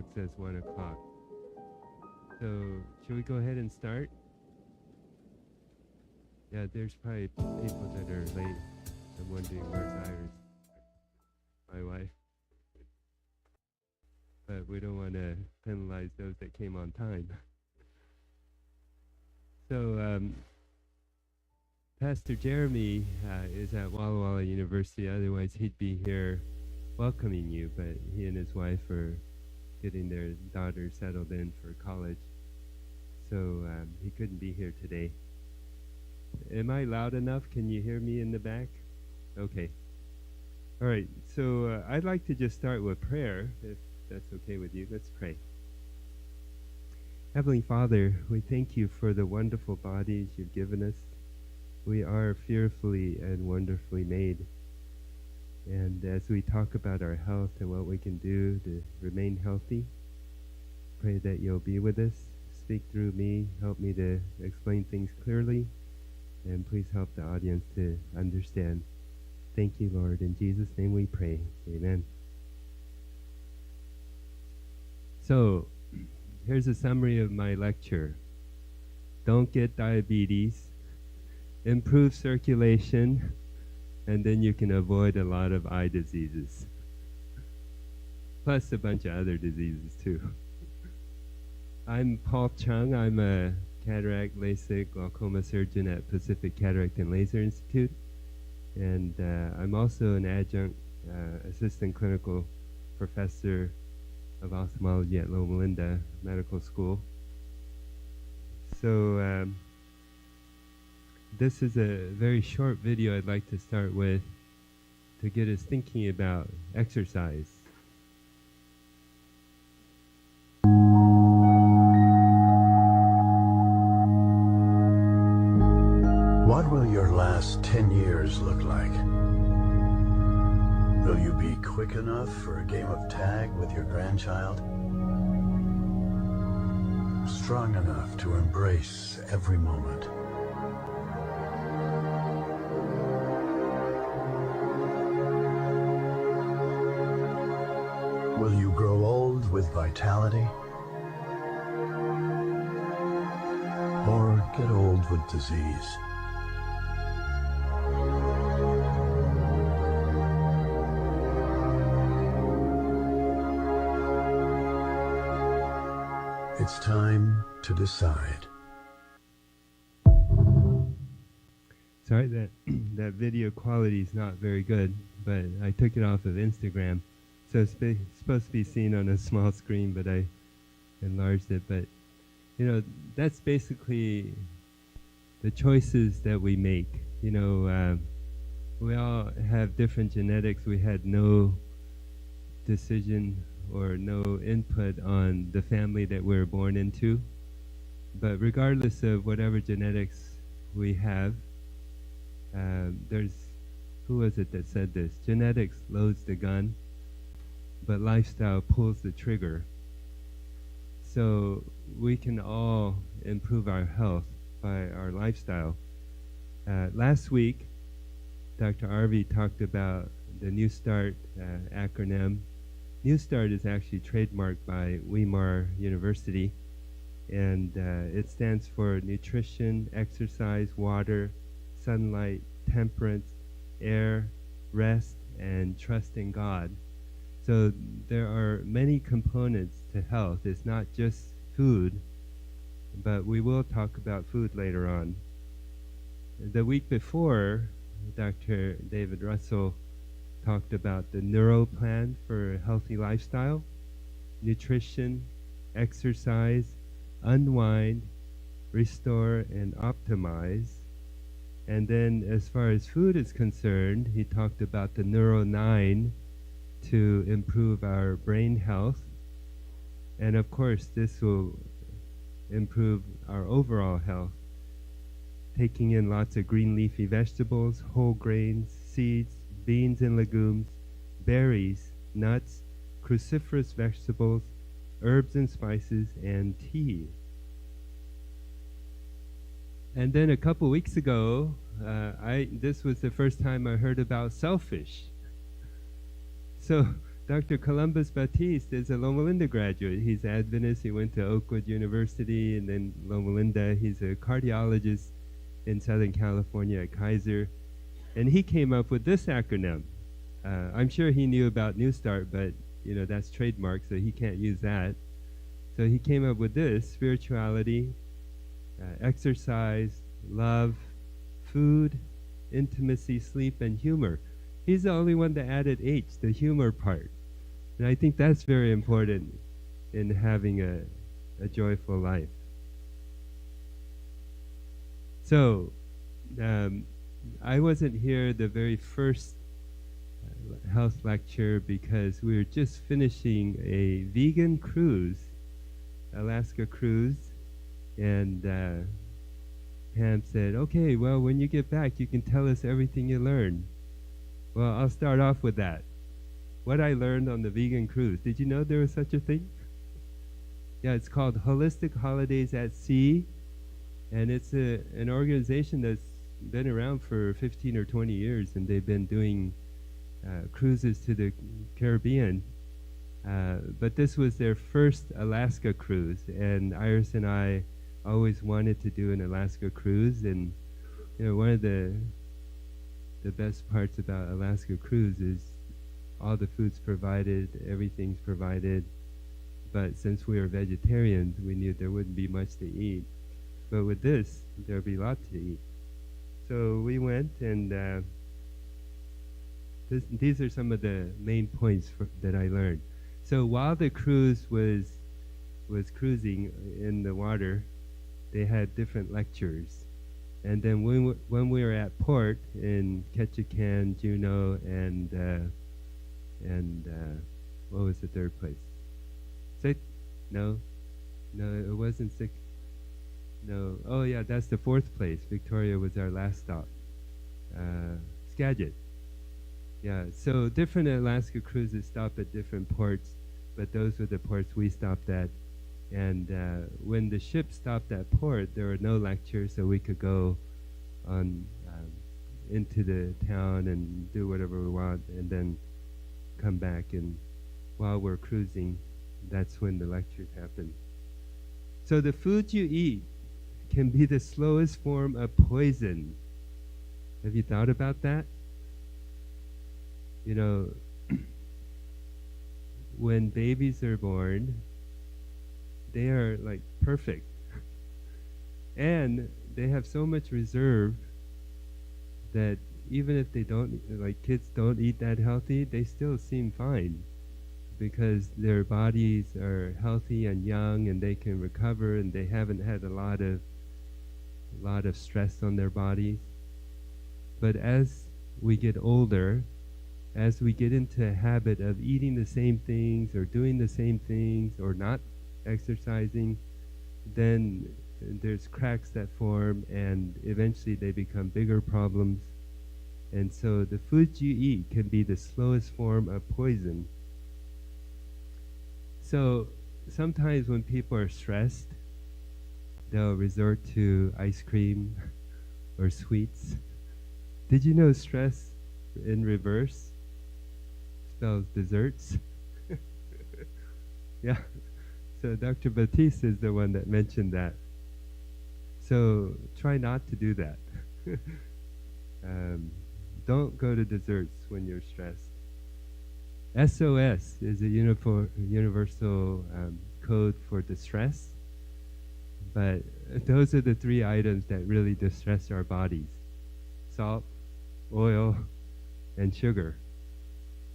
clock says 1 o'clock. So, should we go ahead and start? Yeah, there's probably people that are late. I'm wondering where's Iris, my wife. But we don't want to penalize those that came on time. So, Pastor Jeremy is at Walla Walla University. Otherwise, he'd be here welcoming you. But he and his wife are getting their daughter settled in for college. So he couldn't be here today. Am I loud enough? Can you hear me in the back? Okay. All right. So I'd like to just start with prayer, if that's okay with you. Let's pray. Heavenly Father, we thank you for the wonderful bodies you've given us. We are fearfully and wonderfully made. And as we talk about our health and what we can do to remain healthy, pray that you'll be with us, speak through me, help me to explain things clearly, and please help the audience to understand. Thank you, Lord. In Jesus' name we pray. Amen. So, here's a summary of my lecture. Don't get diabetes, improve circulation, and then you can avoid a lot of eye diseases. Plus a bunch of other diseases too. I'm Paul Chung. I'm a cataract, LASIK, glaucoma surgeon at Pacific Cataract and Laser Institute. And I'm also an adjunct assistant clinical professor of ophthalmology at Loma Linda Medical School. So this is a very short video I'd like to start with to get us thinking about exercise. What will your last 10 years look like? Will you be quick enough for a game of tag with your grandchild? Strong enough to embrace every moment? Will you grow old with vitality? Or get old with disease? It's time to decide. Sorry that that video quality is not very good, but I took it off of Instagram, so it's supposed to be seen on a small screen, but I enlarged it. But you know, that's basically the choices that we make. You know, we all have different genetics. We had no decision or no input on the family that we're born into. But regardless of whatever genetics we have, there's, who was it that said this? Genetics loads the gun, but lifestyle pulls the trigger. So we can all improve our health by our lifestyle. Last week, Dr. Arvi talked about the New Start acronym. New Start is actually trademarked by Weimar University, and it stands for nutrition, exercise, water, sunlight, temperance, air, rest, and trust in God. So there are many components to health. It's not just food, but we will talk about food later on. The week before, Dr. David Russell talked about the Neuro Plan for a healthy lifestyle, nutrition, exercise, unwind, restore, and optimize. And then as far as food is concerned, he talked about the Neuro 9 to improve our brain health. And of course, this will improve our overall health. Taking in lots of green leafy vegetables, whole grains, seeds, beans and legumes, berries, nuts, cruciferous vegetables, herbs and spices, and tea. And then a couple weeks ago, this was the first time I heard about shellfish. So Dr. Columbus Batiste is a Loma Linda graduate. He's Adventist. He went to Oakwood University and then Loma Linda. He's a cardiologist in Southern California at Kaiser. And he came up with this acronym. I'm sure he knew about New Start, but that's trademark, so he can't use that. So he came up with this: spirituality, exercise, love, food, intimacy, sleep, and humor. He's the only one that added H, the humor part. And I think that's very important in having a joyful life. So, I wasn't here the very first health lecture because we were just finishing a vegan cruise, Alaska cruise, and Pam said, okay, well, when you get back, you can tell us everything you learned. Well, I'll start off with that. What I learned on the vegan cruise. Did you know there was such a thing? Yeah, it's called Holistic Holidays at Sea, and it's an organization that's been around for 15 or 20 years, and they've been doing cruises to the Caribbean. But this was their first Alaska cruise, and Iris and I always wanted to do an Alaska cruise, and one of the best parts about Alaska cruise is all the food's provided, everything's provided, but since we are vegetarians, we knew there wouldn't be much to eat. But with this, there'll be lots to eat. So we went, and these are some of the main points that I learned. So while the cruise was cruising in the water, they had different lectures. And then when we were at port in Ketchikan, Juneau, and what was the third place? Sick? No, it wasn't Sick. No, oh yeah, that's the fourth place. Victoria was our last stop. Skagit. Yeah, so different Alaska cruises stop at different ports, but those were the ports we stopped at. And when the ship stopped at port, there were no lectures, so we could go on into the town and do whatever we want, and then come back. And while we're cruising, that's when the lectures happen. So the food you eat can be the slowest form of poison. Have you thought about that? When babies are born, they are like perfect. And they have so much reserve that even if they don't, like kids don't eat that healthy, they still seem fine because their bodies are healthy and young and they can recover and they haven't had a lot of stress on their bodies. But as we get older, as we get into a habit of eating the same things or doing the same things or not exercising, then there's cracks that form and eventually they become bigger problems. And so the foods you eat can be the slowest form of poison. So sometimes when people are stressed, they'll resort to ice cream or sweets. Did you know stress in reverse spells desserts? Yeah. So Dr. Batiste is the one that mentioned that. So try not to do that. Don't go to desserts when you're stressed. SOS is a universal code for distress, but those are the three items that really distress our bodies: salt, oil, and sugar.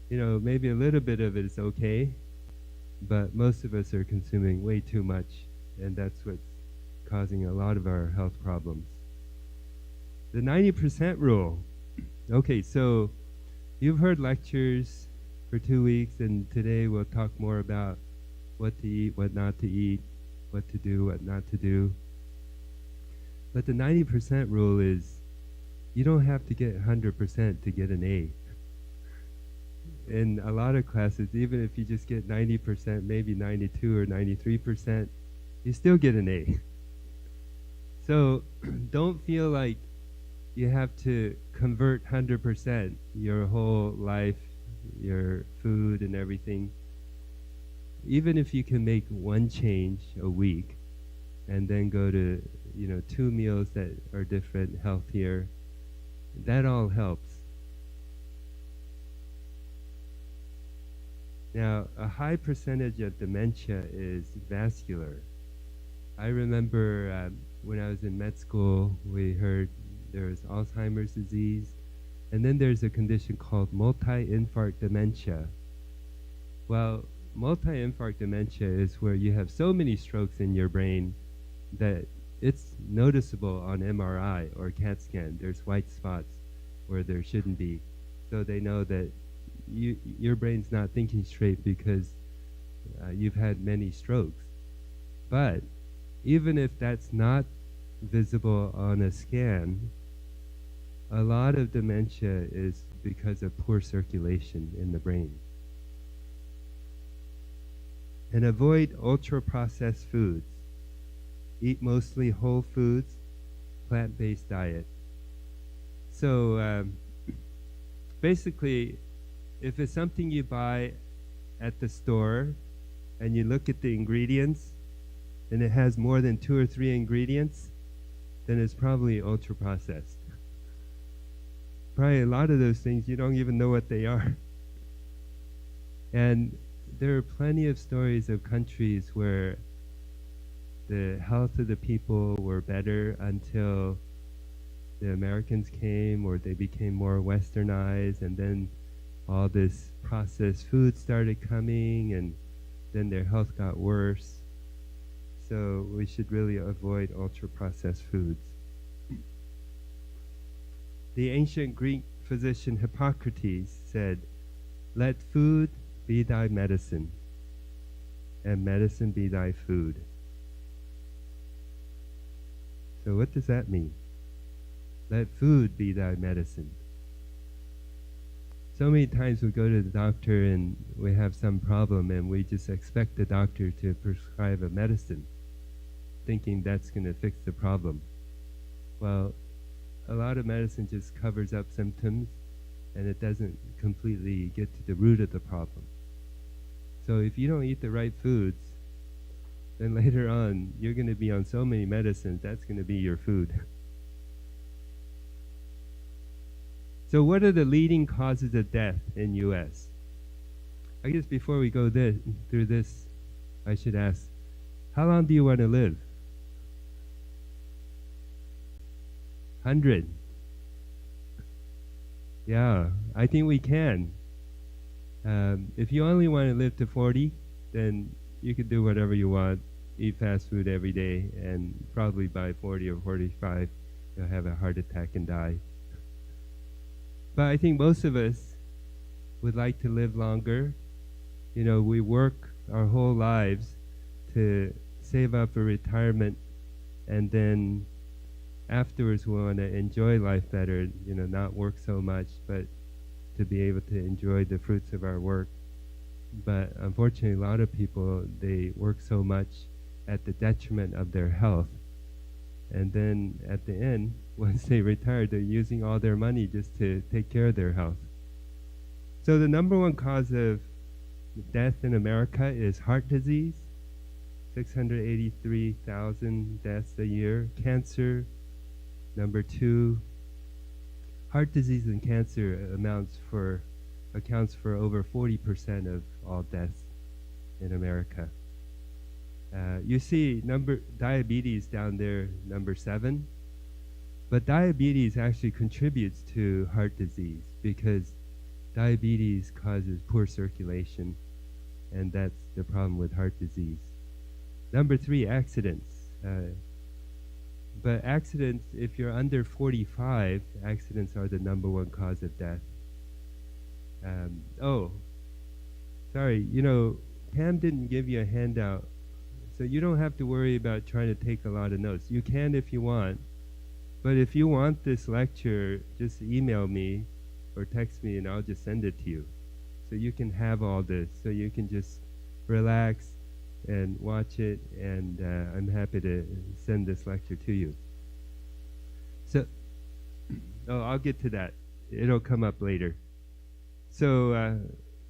Maybe a little bit of it is okay, but most of us are consuming way too much, and that's what's causing a lot of our health problems. The 90% rule. Okay, so you've heard lectures for 2 weeks, and today we'll talk more about what to eat, what not to eat, what to do, what not to do. But the 90% rule is you don't have to get 100% to get an A. In a lot of classes, even if you just get 90%, maybe 92 or 93%, you still get an A. So don't feel like you have to convert 100% your whole life, your food and everything, even if you can make one change a week and then go to, 2 meals that are different, healthier, that all helps. Now, a high percentage of dementia is vascular. I remember when I was in med school, we heard there's Alzheimer's disease, and then there's a condition called multi-infarct dementia. Well, multi-infarct dementia is where you have so many strokes in your brain that it's noticeable on MRI or CAT scan. There's white spots where there shouldn't be. So they know that your brain's not thinking straight because you've had many strokes. But even if that's not visible on a scan, a lot of dementia is because of poor circulation in the brain. And avoid ultra-processed foods. Eat mostly whole foods, plant-based diet. So basically, if it's something you buy at the store and you look at the ingredients and it has more than 2 or 3 ingredients, then it's probably ultra-processed. Probably a lot of those things you don't even know what they are. And there are plenty of stories of countries where the health of the people were better until the Americans came, or they became more westernized, and then all this processed food started coming, and then their health got worse. So we should really avoid ultra-processed foods. The ancient Greek physician Hippocrates said, "Let food be thy medicine, and medicine be thy food." So what does that mean? Let food be thy medicine. So many times we go to the doctor and we have some problem and we just expect the doctor to prescribe a medicine, thinking that's going to fix the problem. Well, a lot of medicine just covers up symptoms and it doesn't completely get to the root of the problem. So if you don't eat the right foods, then later on you're going to be on so many medicines, that's going to be your food. So what are the leading causes of death in U.S.? I guess before we go through this, I should ask, how long do you want to live? 100. Yeah, I think we can. If you only want to live to 40, then you can do whatever you want, eat fast food every day, and probably by 40 or 45, you'll have a heart attack and die. But I think most of us would like to live longer. You know, we work our whole lives to save up for retirement, and then afterwards we want to enjoy life better, not work so much, but to be able to enjoy the fruits of our work. But unfortunately, a lot of people, they work so much at the detriment of their health. And then at the end, once they retire, they're using all their money just to take care of their health. So the number one cause of death in America is heart disease, 683,000 deaths a year. Cancer, number 2. Heart disease and cancer accounts for over 40% of all deaths in America. You see diabetes down there, number 7. But diabetes actually contributes to heart disease because diabetes causes poor circulation, and that's the problem with heart disease. Number 3, accidents. But accidents, if you're under 45, accidents are the number one cause of death. Sorry, Pam didn't give you a handout, so you don't have to worry about trying to take a lot of notes. You can if you want, but if you want this lecture, just email me or text me and I'll just send it to you. So you can have all this, so you can just relax and watch it, and I'm happy to send this lecture to you. So, I'll get to that. It'll come up later. So,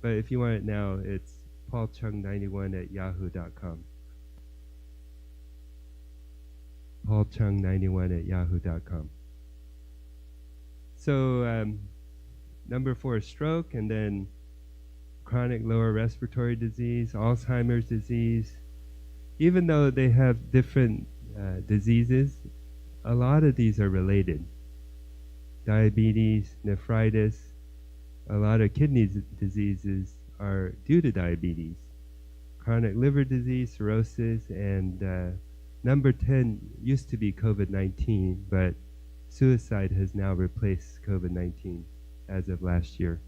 But if you want it now, it's paulchung91@yahoo.com. paulchung91@yahoo.com. So number 4 is stroke, and then chronic lower respiratory disease, Alzheimer's disease. Even though they have different diseases, a lot of these are related. Diabetes, nephritis, a lot of kidney diseases are due to diabetes. Chronic liver disease, cirrhosis, and number 10 used to be COVID-19, but suicide has now replaced COVID-19 as of last year.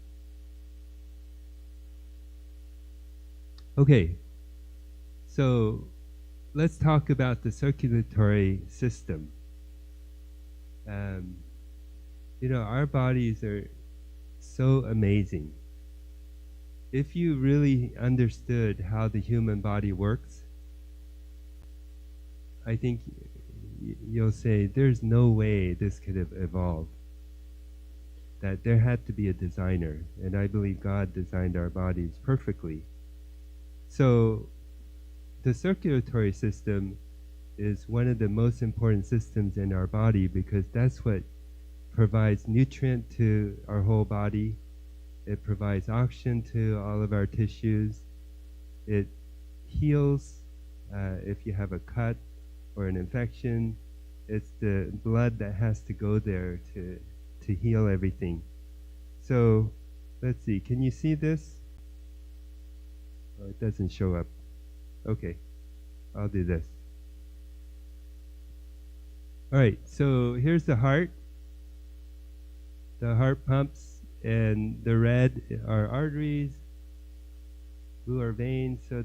Okay, so let's talk about the circulatory system. Our bodies are so amazing. If you really understood how the human body works, I think you'll say there's no way this could have evolved. That there had to be a designer, and I believe God designed our bodies perfectly. So the circulatory system is one of the most important systems in our body because that's what provides nutrient to our whole body. It provides oxygen to all of our tissues. It heals if you have a cut or an infection. It's the blood that has to go there to heal everything. So let's see, can you see this? Oh, it doesn't show up. Okay, I'll do this. All right, so here's the heart. The heart pumps, and the red are arteries, blue are veins. So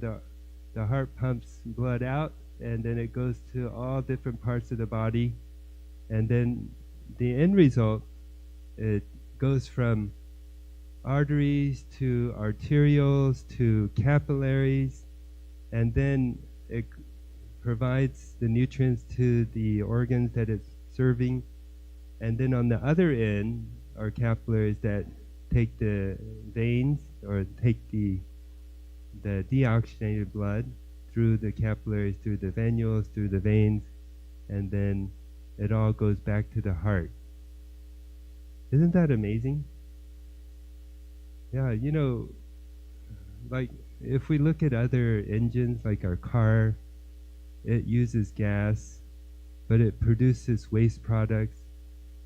the heart pumps blood out, and then it goes to all different parts of the body. And then the end result, it goes from arteries to arterioles to capillaries, and then it provides the nutrients to the organs that it's serving. And then on the other end are capillaries that take the veins or take the deoxygenated blood through the capillaries, through the venules, through the veins, and then it all goes back to the heart. Isn't that amazing? Yeah, like if we look at other engines, like our car, it uses gas, but it produces waste products,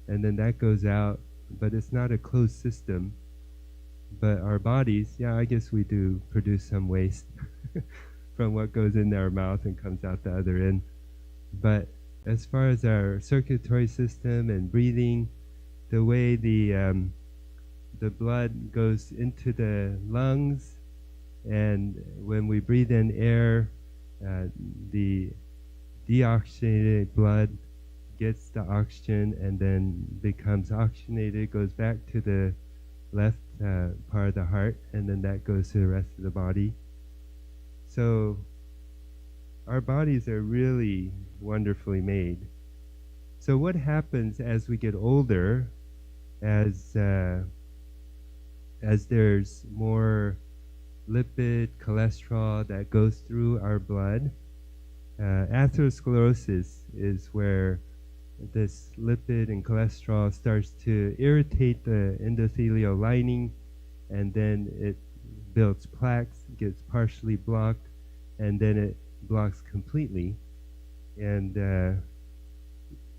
and then that goes out, but it's not a closed system. But our bodies, yeah, I guess we do produce some waste from what goes into our mouth and comes out the other end. But as far as our circulatory system and breathing, the way the blood goes into the lungs, and when we breathe in air, the deoxygenated blood gets the oxygen and then becomes oxygenated, goes back to the left part of the heart, and then that goes to the rest of the body. So our bodies are really wonderfully made. So what happens as we get older, as there's more lipid, cholesterol that goes through our blood, atherosclerosis is where this lipid and cholesterol starts to irritate the endothelial lining, and then it builds plaques, gets partially blocked, and then it blocks completely. And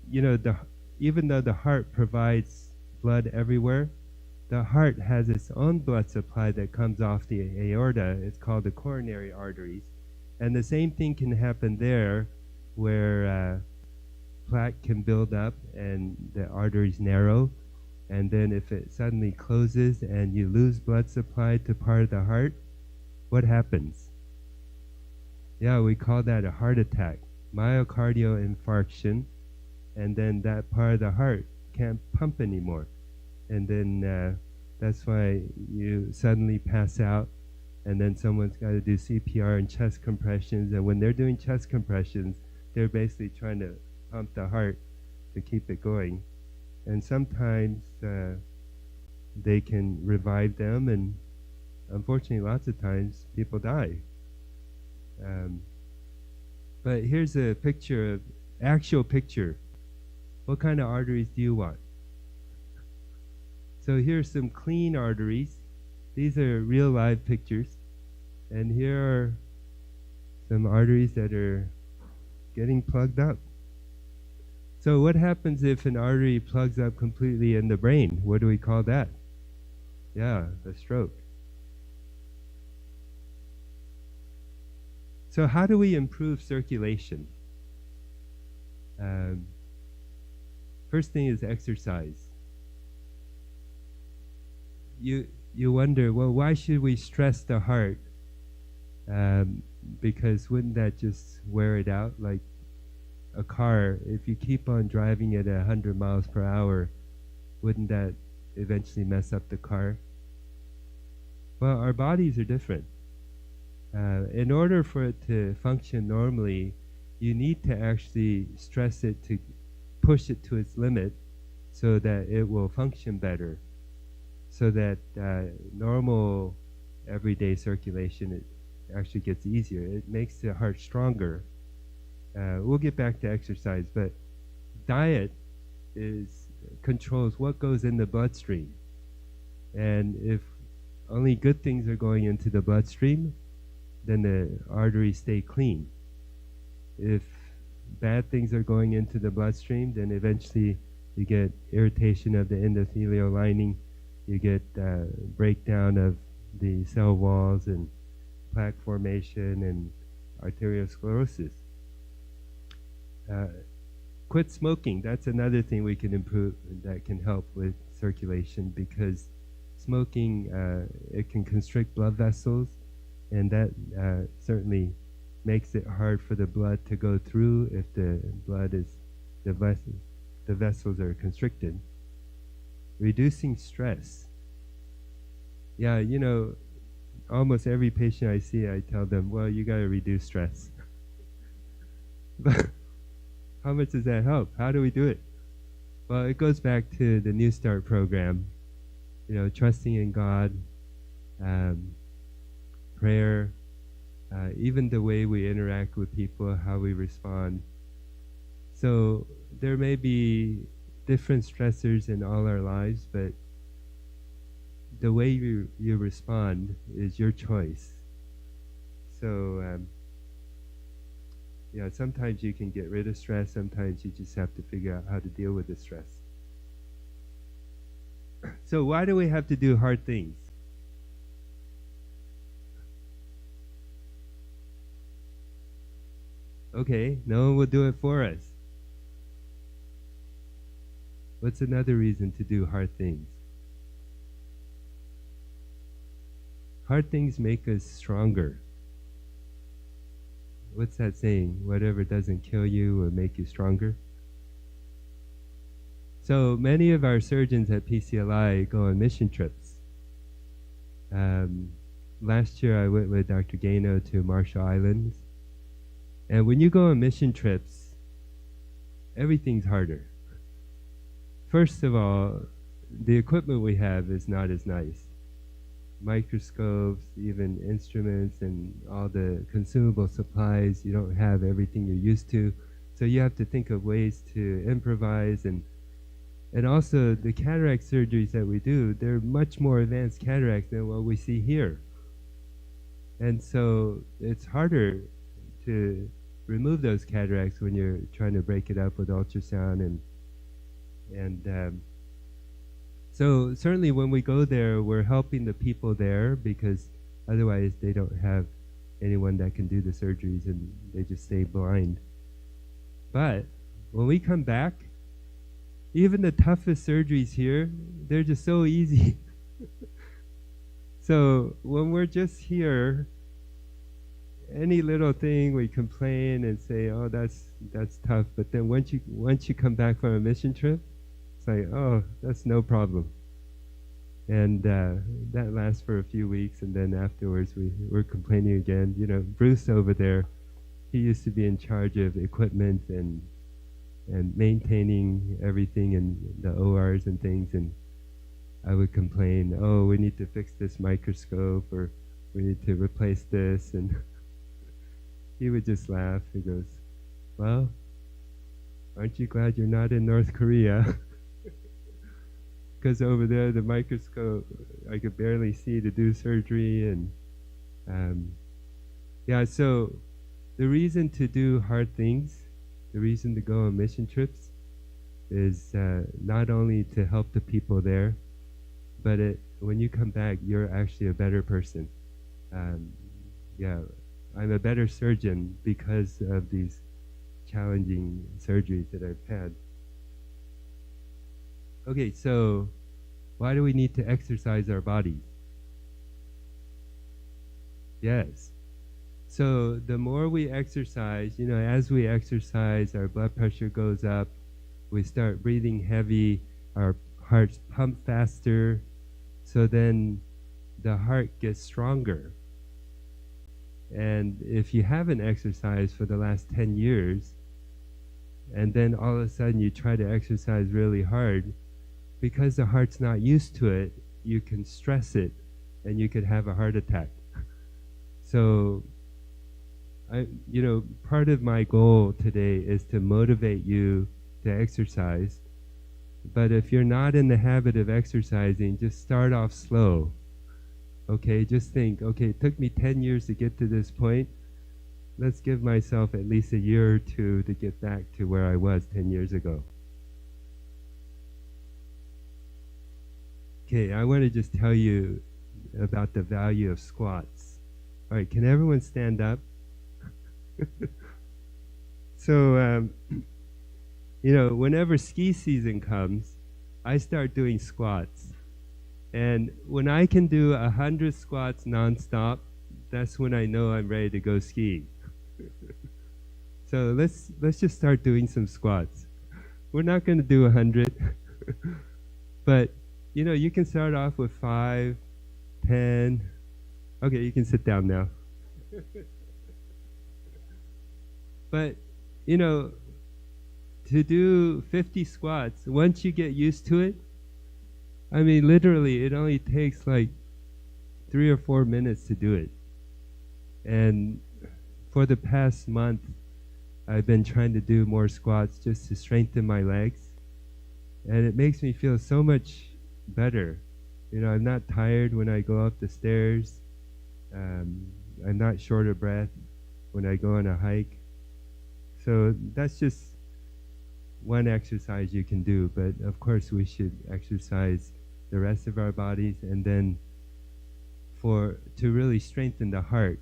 even though the heart provides blood everywhere, the heart has its own blood supply that comes off the aorta. It's called the coronary arteries. And the same thing can happen there, where plaque can build up and the arteries narrow. And then if it suddenly closes and you lose blood supply to part of the heart, what happens? Yeah, we call that a heart attack, myocardial infarction. And then that part of the heart can't pump anymore. And then that's why you suddenly pass out, and then someone's got to do CPR and chest compressions. And when they're doing chest compressions, they're basically trying to pump the heart to keep it going. And sometimes they can revive them, and unfortunately, lots of times people die. Um, but here's a picture of actual picture. What kind of arteries do you want? So here's some clean arteries. These are real live pictures. And here are some arteries that are getting plugged up. So what happens if an artery plugs up completely in the brain? What do we call that? Yeah, a stroke. So how do we improve circulation? First thing is exercise. You wonder, well, why should we stress the heart? Because wouldn't that just wear it out? Like a car, if you keep on driving it at 100 miles per hour, wouldn't that eventually mess up the car? Well, our bodies are different. In order for it to function normally, you need to actually stress it to push it to its limit so that it will function better, so that normal everyday circulation it actually gets easier. It makes the heart stronger. We'll get back to exercise, but diet controls what goes in the bloodstream. And if only good things are going into the bloodstream, then the arteries stay clean. If bad things are going into the bloodstream, then eventually you get irritation of the endothelial lining, you get breakdown of the cell walls and plaque formation and arteriosclerosis. Quit smoking. That's another thing we can improve that can help with circulation, because smoking, it can constrict blood vessels, and that certainly makes it hard for the blood to go through if the vessels are constricted. Reducing stress. Yeah, almost every patient I see, I tell them, well, you got to reduce stress. But how much does that help? How do we do it? Well, it goes back to the New Start program. Trusting in God, prayer, even the way we interact with people, how we respond. So there may be different stressors in all our lives, but the way you respond is your choice. So sometimes you can get rid of stress, sometimes you just have to figure out how to deal with the stress. So why do we have to do hard things? Okay, no one will do it for us. What's another reason to do hard things? Hard things make us stronger. What's that saying? Whatever doesn't kill you will make you stronger. So many of our surgeons at PCLI go on mission trips. Last year I went with Dr. Gano to Marshall Islands. And when you go on mission trips, everything's harder. First of all, the equipment we have is not as nice. Microscopes, even instruments, and all the consumable supplies, you don't have everything you're used to. So you have to think of ways to improvise, and also the cataract surgeries that we do, they're much more advanced cataracts than what we see here. And so it's harder to remove those cataracts when you're trying to break it up with ultrasound, and so certainly when we go there, we're helping the people there, because otherwise they don't have anyone that can do the surgeries and they just stay blind. But when we come back, even the toughest surgeries here, they're just so easy. So when we're just here, any little thing we complain and say, oh, that's tough. But then once you come back from a mission trip, it's like, oh, that's no problem. And that lasts for a few weeks, and then afterwards we're complaining again. Bruce over there, he used to be in charge of equipment and maintaining everything in the ORs and things, and I would complain, oh, we need to fix this microscope, or we need to replace this, and he would just laugh. He goes, well, aren't you glad you're not in North Korea? Because over there, the microscope, I could barely see to do surgery. And yeah, so the reason to do hard things, the reason to go on mission trips, is not only to help the people there, but when you come back, you're actually a better person. Yeah, I'm a better surgeon because of these challenging surgeries that I've had. Okay, so why do we need to exercise our bodies? Yes. So the more we exercise, as we exercise, our blood pressure goes up, we start breathing heavy, our hearts pump faster, so then the heart gets stronger. And if you haven't exercised for the last 10 years, and then all of a sudden you try to exercise really hard, because the heart's not used to it, you can stress it and you could have a heart attack. So, part of my goal today is to motivate you to exercise. But if you're not in the habit of exercising, just start off slow. Okay, just think, okay, it took me 10 years to get to this point. Let's give myself at least a year or two to get back to where I was 10 years ago. Okay, I want to just tell you about the value of squats. All right, can everyone stand up? So, whenever ski season comes, I start doing squats. And when I can do 100 squats nonstop, that's when I know I'm ready to go skiing. So let's just start doing some squats. We're not going to do 100, but you can start off with 5, 10. Okay, you can sit down now. But to do 50 squats, once you get used to it, I mean, literally, it only takes like 3 or 4 minutes to do it. And for the past month, I've been trying to do more squats just to strengthen my legs. And it makes me feel so much better. I'm not tired when I go up the stairs. I'm not short of breath when I go on a hike. So that's just one exercise you can do. But of course, we should exercise the rest of our bodies. And then to really strengthen the heart,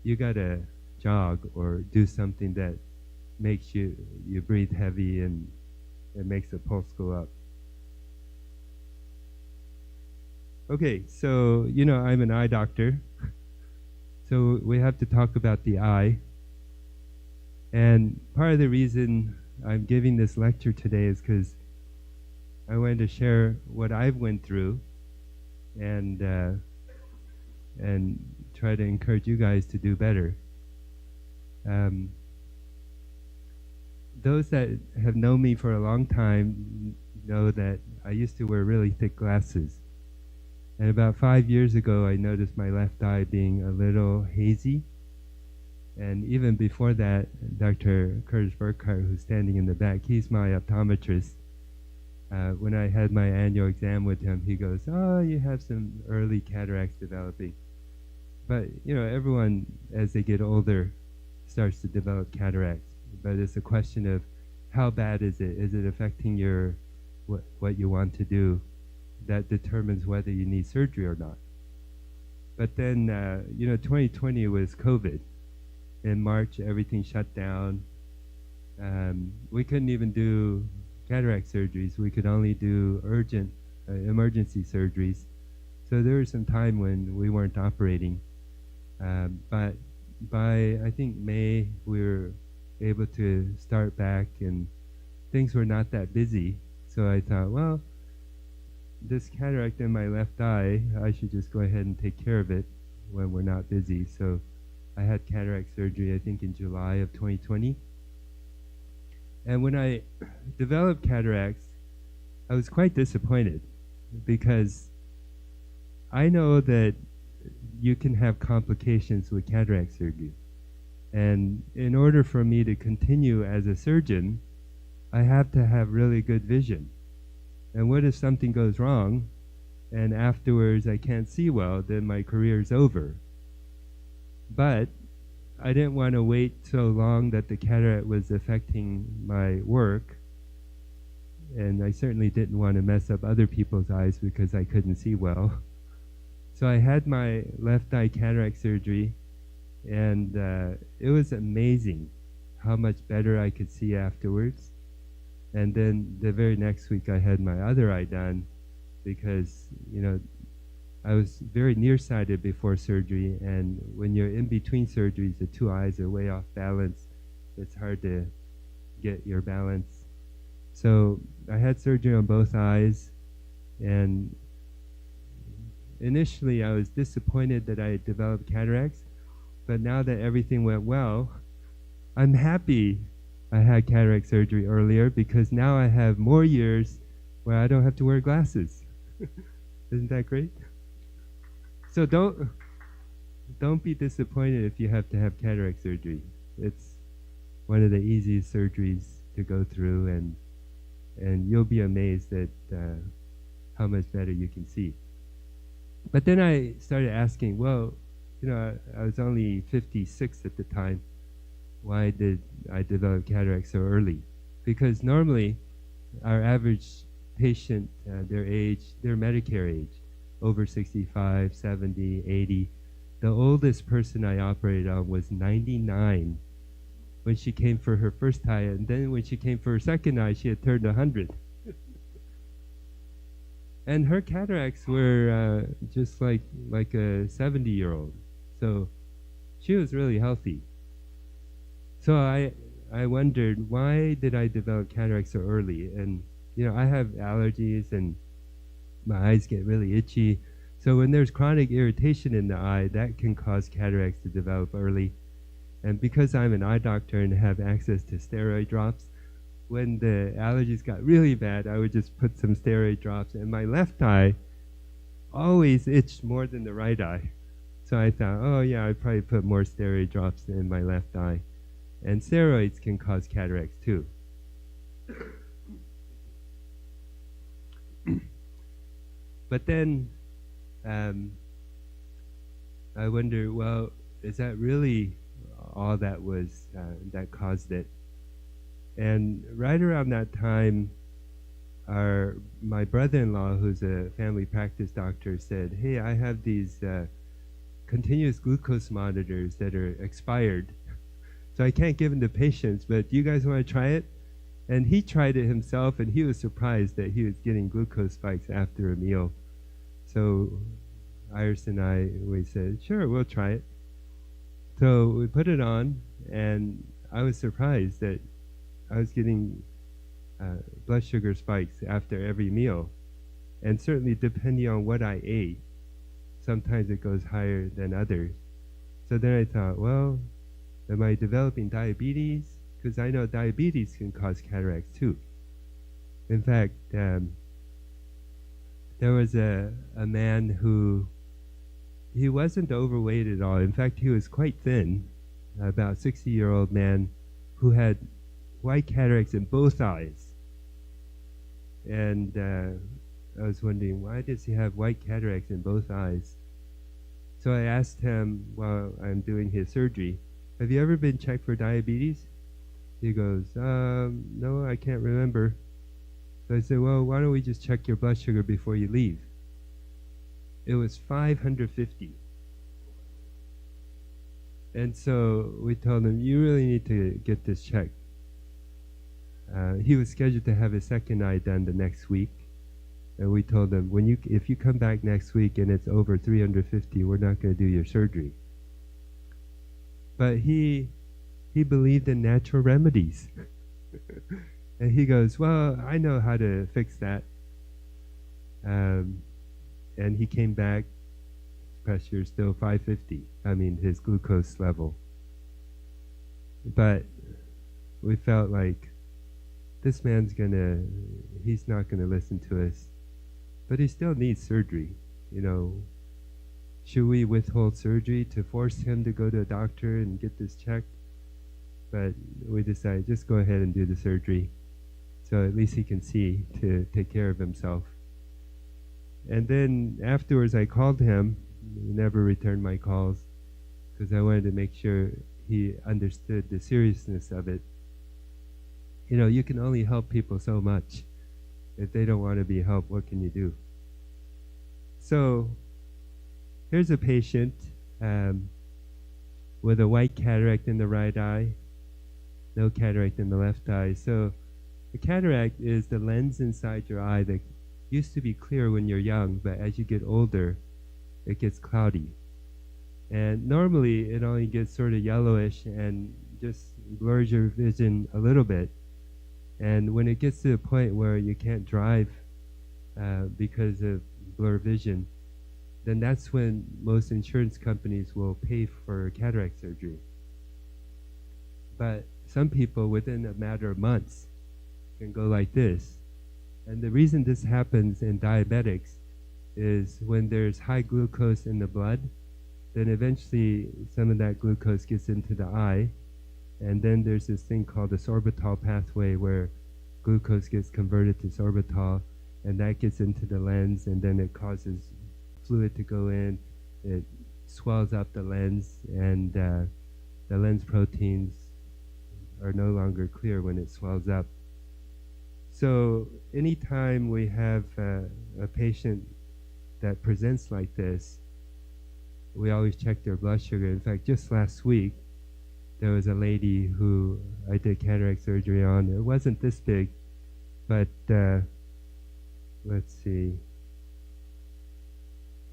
you got to jog or do something that makes you breathe heavy and it makes the pulse go up. Okay, so I'm an eye doctor, so we have to talk about the eye. And part of the reason I'm giving this lecture today is because I wanted to share what I've went through and try to encourage you guys to do better. Those that have known me for a long time know that I used to wear really thick glasses. And about 5 years ago, I noticed my left eye being a little hazy. And even before that, Dr. Curtis Burkhart, who's standing in the back, he's my optometrist. When I had my annual exam with him, he goes, oh, you have some early cataracts developing. But, everyone, as they get older, starts to develop cataracts. But it's a question of how bad is it? Is it affecting what you want to do? That determines whether you need surgery or not. But then, 2020 was COVID. In March, everything shut down. We couldn't even do cataract surgeries. We could only do urgent emergency surgeries. So there was some time when we weren't operating. But by, I think, May, we were able to start back, and things were not that busy. So I thought, well, this cataract in my left eye, I should just go ahead and take care of it when we're not busy. So I had cataract surgery, I think, in July of 2020. And when I developed cataracts, I was quite disappointed. because I know that you can have complications with cataract surgery. And in order for me to continue as a surgeon, I have to have really good vision. And what if something goes wrong and afterwards I can't see well, then my career's over. But I didn't want to wait so long that the cataract was affecting my work. And I certainly didn't want to mess up other people's eyes because I couldn't see well. So I had my left eye cataract surgery, and it was amazing how much better I could see afterwards. And then the very next week I had my other eye done because, I was very nearsighted before surgery, and when you're in between surgeries, the two eyes are way off balance. It's hard to get your balance. So I had surgery on both eyes, and initially I was disappointed that I had developed cataracts, but now that everything went well, I'm happy I had cataract surgery earlier because now I have more years where I don't have to wear glasses. Isn't that great? So don't be disappointed if you have to have cataract surgery. It's one of the easiest surgeries to go through, and you'll be amazed at how much better you can see. But then I started asking, well, I was only 56 at the time. Why did I develop cataract so early? Because normally our average patient, their Medicare age, over 65, 70, 80. The oldest person I operated on was 99 when she came for her first eye, and then when she came for her second eye, she had turned 100. And her cataracts were just like a 70-year-old. So she was really healthy. So I wondered, why did I develop cataracts so early? And I have allergies and my eyes get really itchy. So when there's chronic irritation in the eye, that can cause cataracts to develop early. And because I'm an eye doctor and have access to steroid drops, when the allergies got really bad, I would just put some steroid drops, and my left eye always itched more than the right eye. So I thought, oh yeah, I'd probably put more steroid drops in my left eye. And steroids can cause cataracts too. But then I wonder, well, is that really all that was that caused it? And right around that time, my brother-in-law, who's a family practice doctor, said, hey, I have these continuous glucose monitors that are expired. So I can't give them to patients, but do you guys want to try it? And he tried it himself, and he was surprised that he was getting glucose spikes after a meal. So Iris and we said, sure, we'll try it. So we put it on, and I was surprised that I was getting blood sugar spikes after every meal. And certainly depending on what I ate, sometimes it goes higher than others. So then I thought, well, am I developing diabetes? Because I know diabetes can cause cataracts too. In fact, there was a man who, he wasn't overweight at all. In fact, he was quite thin, about 60-year-old man who had white cataracts in both eyes. And I was wondering, why does he have white cataracts in both eyes? So I asked him while I'm doing his surgery, have you ever been checked for diabetes? He goes, no, I can't remember. So I said, well, why don't we just check your blood sugar before you leave? It was 550. And so we told him, you really need to get this checked. He was scheduled to have his second eye done the next week. And we told him, if you come back next week and it's over 350, we're not going to do your surgery. But he believed in natural remedies. And he goes, well, I know how to fix that. And he came back, pressure still 550. I mean, his glucose level. But we felt like, this man's he's not gonna listen to us. but he still needs surgery. You know, should we withhold surgery to force him to go to a doctor and get this checked? But we decided just go ahead and do the surgery, so at least he can see to take care of himself. And then afterwards I called him. He never returned my calls because I wanted to make sure he understood the seriousness of it. You know, you can only help people so much. If they don't want to be helped, what can you do? So here's a patient with a white cataract in the right eye, no cataract in the left eye. So the cataract is the lens inside your eye that used to be clear when you're young, but as you get older, it gets cloudy. And normally it only gets sort of yellowish and just blurs your vision a little bit. And when it gets to the point where you can't drive because of blurred vision, then that's when most insurance companies will pay for cataract surgery. But some people, within a matter of months, can go like this. And the reason this happens in diabetics is when there's high glucose in the blood, then eventually some of that glucose gets into the eye, and then there's this thing called the sorbitol pathway where glucose gets converted to sorbitol, and that gets into the lens, and then it causes fluid to go in. It swells up the lens, and the lens proteins are no longer clear when it swells up. So anytime we have a patient that presents like this, we always check their blood sugar. In fact, just last week, there was a lady who I did cataract surgery on. It wasn't this big, but let's see,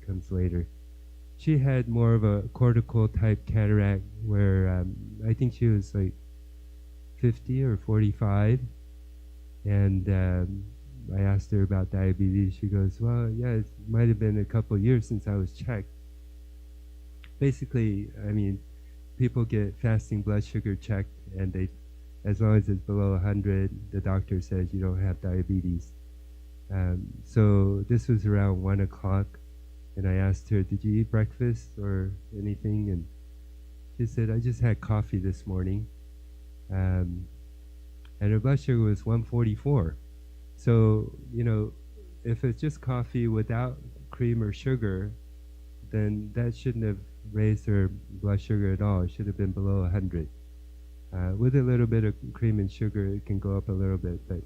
comes later. She had more of a cortical type cataract where I think she was like 50 or 45. And I asked her about diabetes. She goes, well, yeah, it might have been a couple years since I was checked. Basically, I mean, people get fasting blood sugar checked, and they, as long as it's below 100, the doctor says you don't have diabetes. So this was around 1 o'clock, and I asked her, did you eat breakfast or anything? And she said, I just had coffee this morning. And her blood sugar was 144. So, you know, if it's just coffee without cream or sugar, then that shouldn't have raised her blood sugar at all. It should have been below 100. With a little bit of cream and sugar, it can go up a little bit. But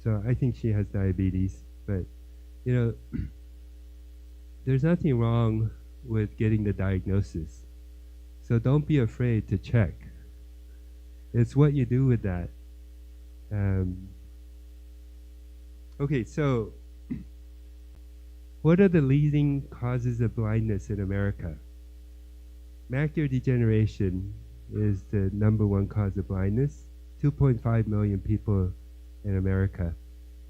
so I think she has diabetes. But, you know, there's nothing wrong with getting the diagnosis. So don't be afraid to check. It's what you do with that. Okay, so what are the leading causes of blindness in America? Macular degeneration is the #1 cause of blindness. 2.5 million people in America.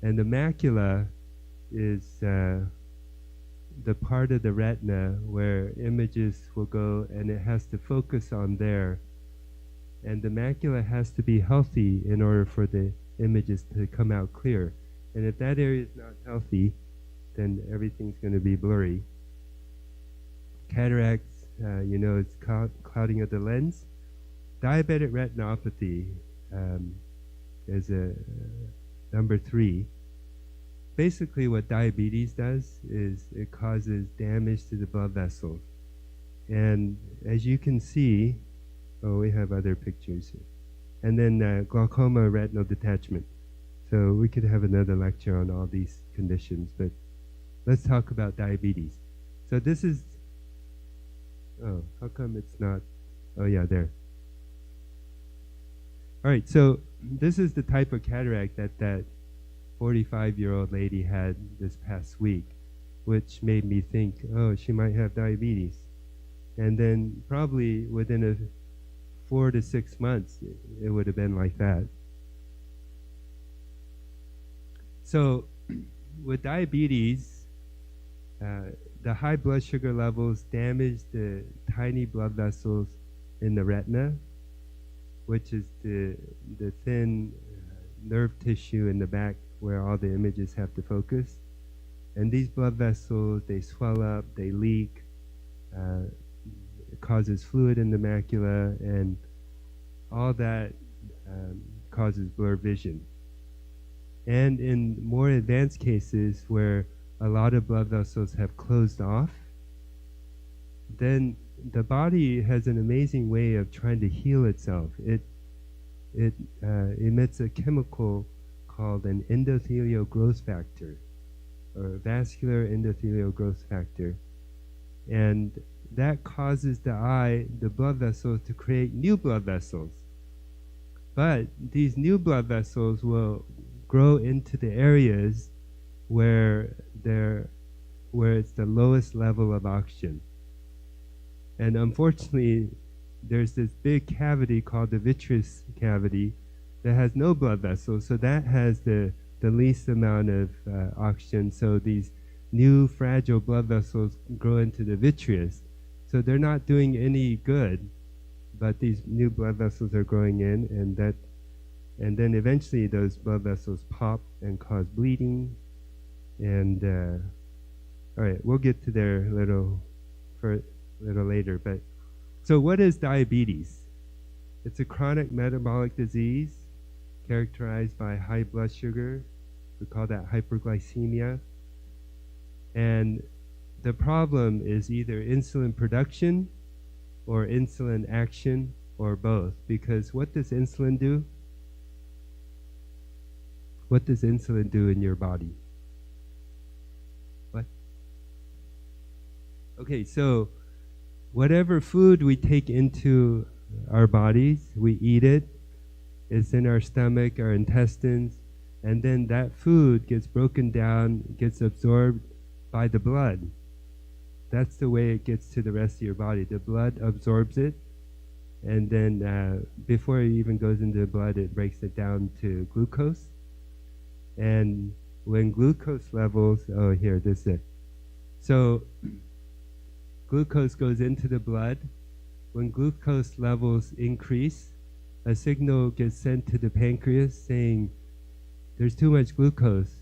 And the macula is the part of the retina where images will go, and it has to focus on there. And the macula has to be healthy in order for the images to come out clear. And if that area is not healthy, then everything's going to be blurry. Cataracts, you know, it's clouding of the lens. Diabetic retinopathy is a #3. Basically what diabetes does is it causes damage to the blood vessels. And as you can see, oh, we have other pictures here. And then glaucoma retinal detachment. So we could have another lecture on all these conditions, but let's talk about diabetes. So this is, oh, how come it's not, oh yeah, there. All right, so this is the type of cataract that 45-year-old lady had this past week, which made me think, oh, she might have diabetes. And then probably within 4 to 6 months, it would have been like that. So with diabetes, the high blood sugar levels damage the tiny blood vessels in the retina, which is the thin nerve tissue in the back where all the images have to focus. And these blood vessels, they swell up, they leak, it causes fluid in the macula, and all that causes blurred vision. And in more advanced cases where a lot of blood vessels have closed off, then the body has an amazing way of trying to heal itself. It emits a chemical called an endothelial growth factor, or vascular endothelial growth factor. And that causes the eye, the blood vessels, to create new blood vessels. But these new blood vessels will grow into the areas where it's the lowest level of oxygen. And unfortunately, there's this big cavity called the vitreous cavity that has no blood vessels, so that has the least amount of oxygen. So these new fragile blood vessels grow into the vitreous. So they're not doing any good, but these new blood vessels are growing in, and then eventually those blood vessels pop and cause bleeding. And all right, we'll get to there a little later. But so what is diabetes? It's a chronic metabolic disease characterized by high blood sugar. We call that hyperglycemia. And the problem is either insulin production or insulin action or both. Because what does insulin do? What does insulin do in your body? What? Okay, so whatever food we take into our bodies, we eat it, it's in our stomach, our intestines, and then that food gets broken down, gets absorbed by the blood. That's the way it gets to the rest of your body. The blood absorbs it, and then before it even goes into the blood, it breaks it down to glucose. And when glucose levels, oh here, this is it. So glucose goes into the blood. When glucose levels increase, a signal gets sent to the pancreas saying there's too much glucose.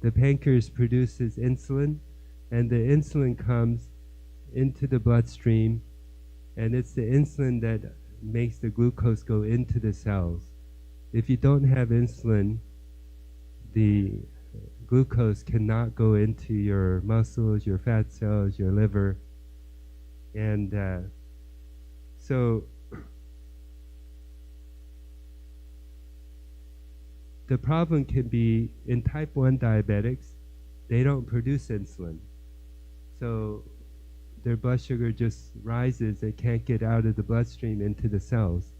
The pancreas produces insulin, and the insulin comes into the bloodstream, and it's the insulin that makes the glucose go into the cells. If you don't have insulin, the glucose cannot go into your muscles, your fat cells, your liver. And so the problem can be in type 1 diabetics, they don't produce insulin. So their blood sugar just rises, it can't get out of the bloodstream into the cells.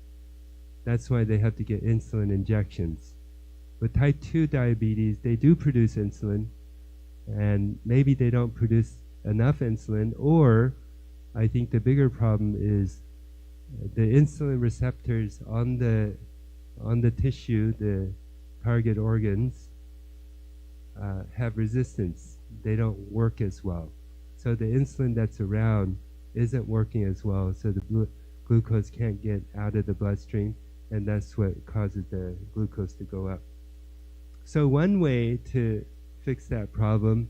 That's why they have to get insulin injections. With type 2 diabetes, they do produce insulin, and maybe they don't produce enough insulin, or I think the bigger problem is the insulin receptors on the tissue, the target organs, have resistance. They don't work as well. So the insulin that's around isn't working as well, so the glucose can't get out of the bloodstream, and that's what causes the glucose to go up. So one way to fix that problem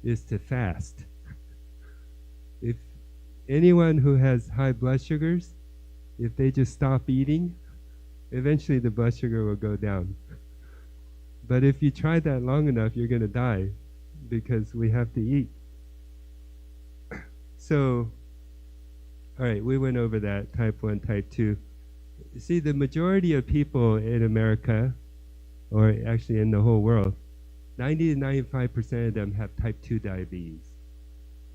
is to fast. If anyone who has high blood sugars, if they just stop eating, eventually the blood sugar will go down. But if you try that long enough, you're going to die because we have to eat. So, all right, we went over that, type 1, type 2. You see, the majority of people in America, or actually in the whole world, 90 to 95% of them have type 2 diabetes.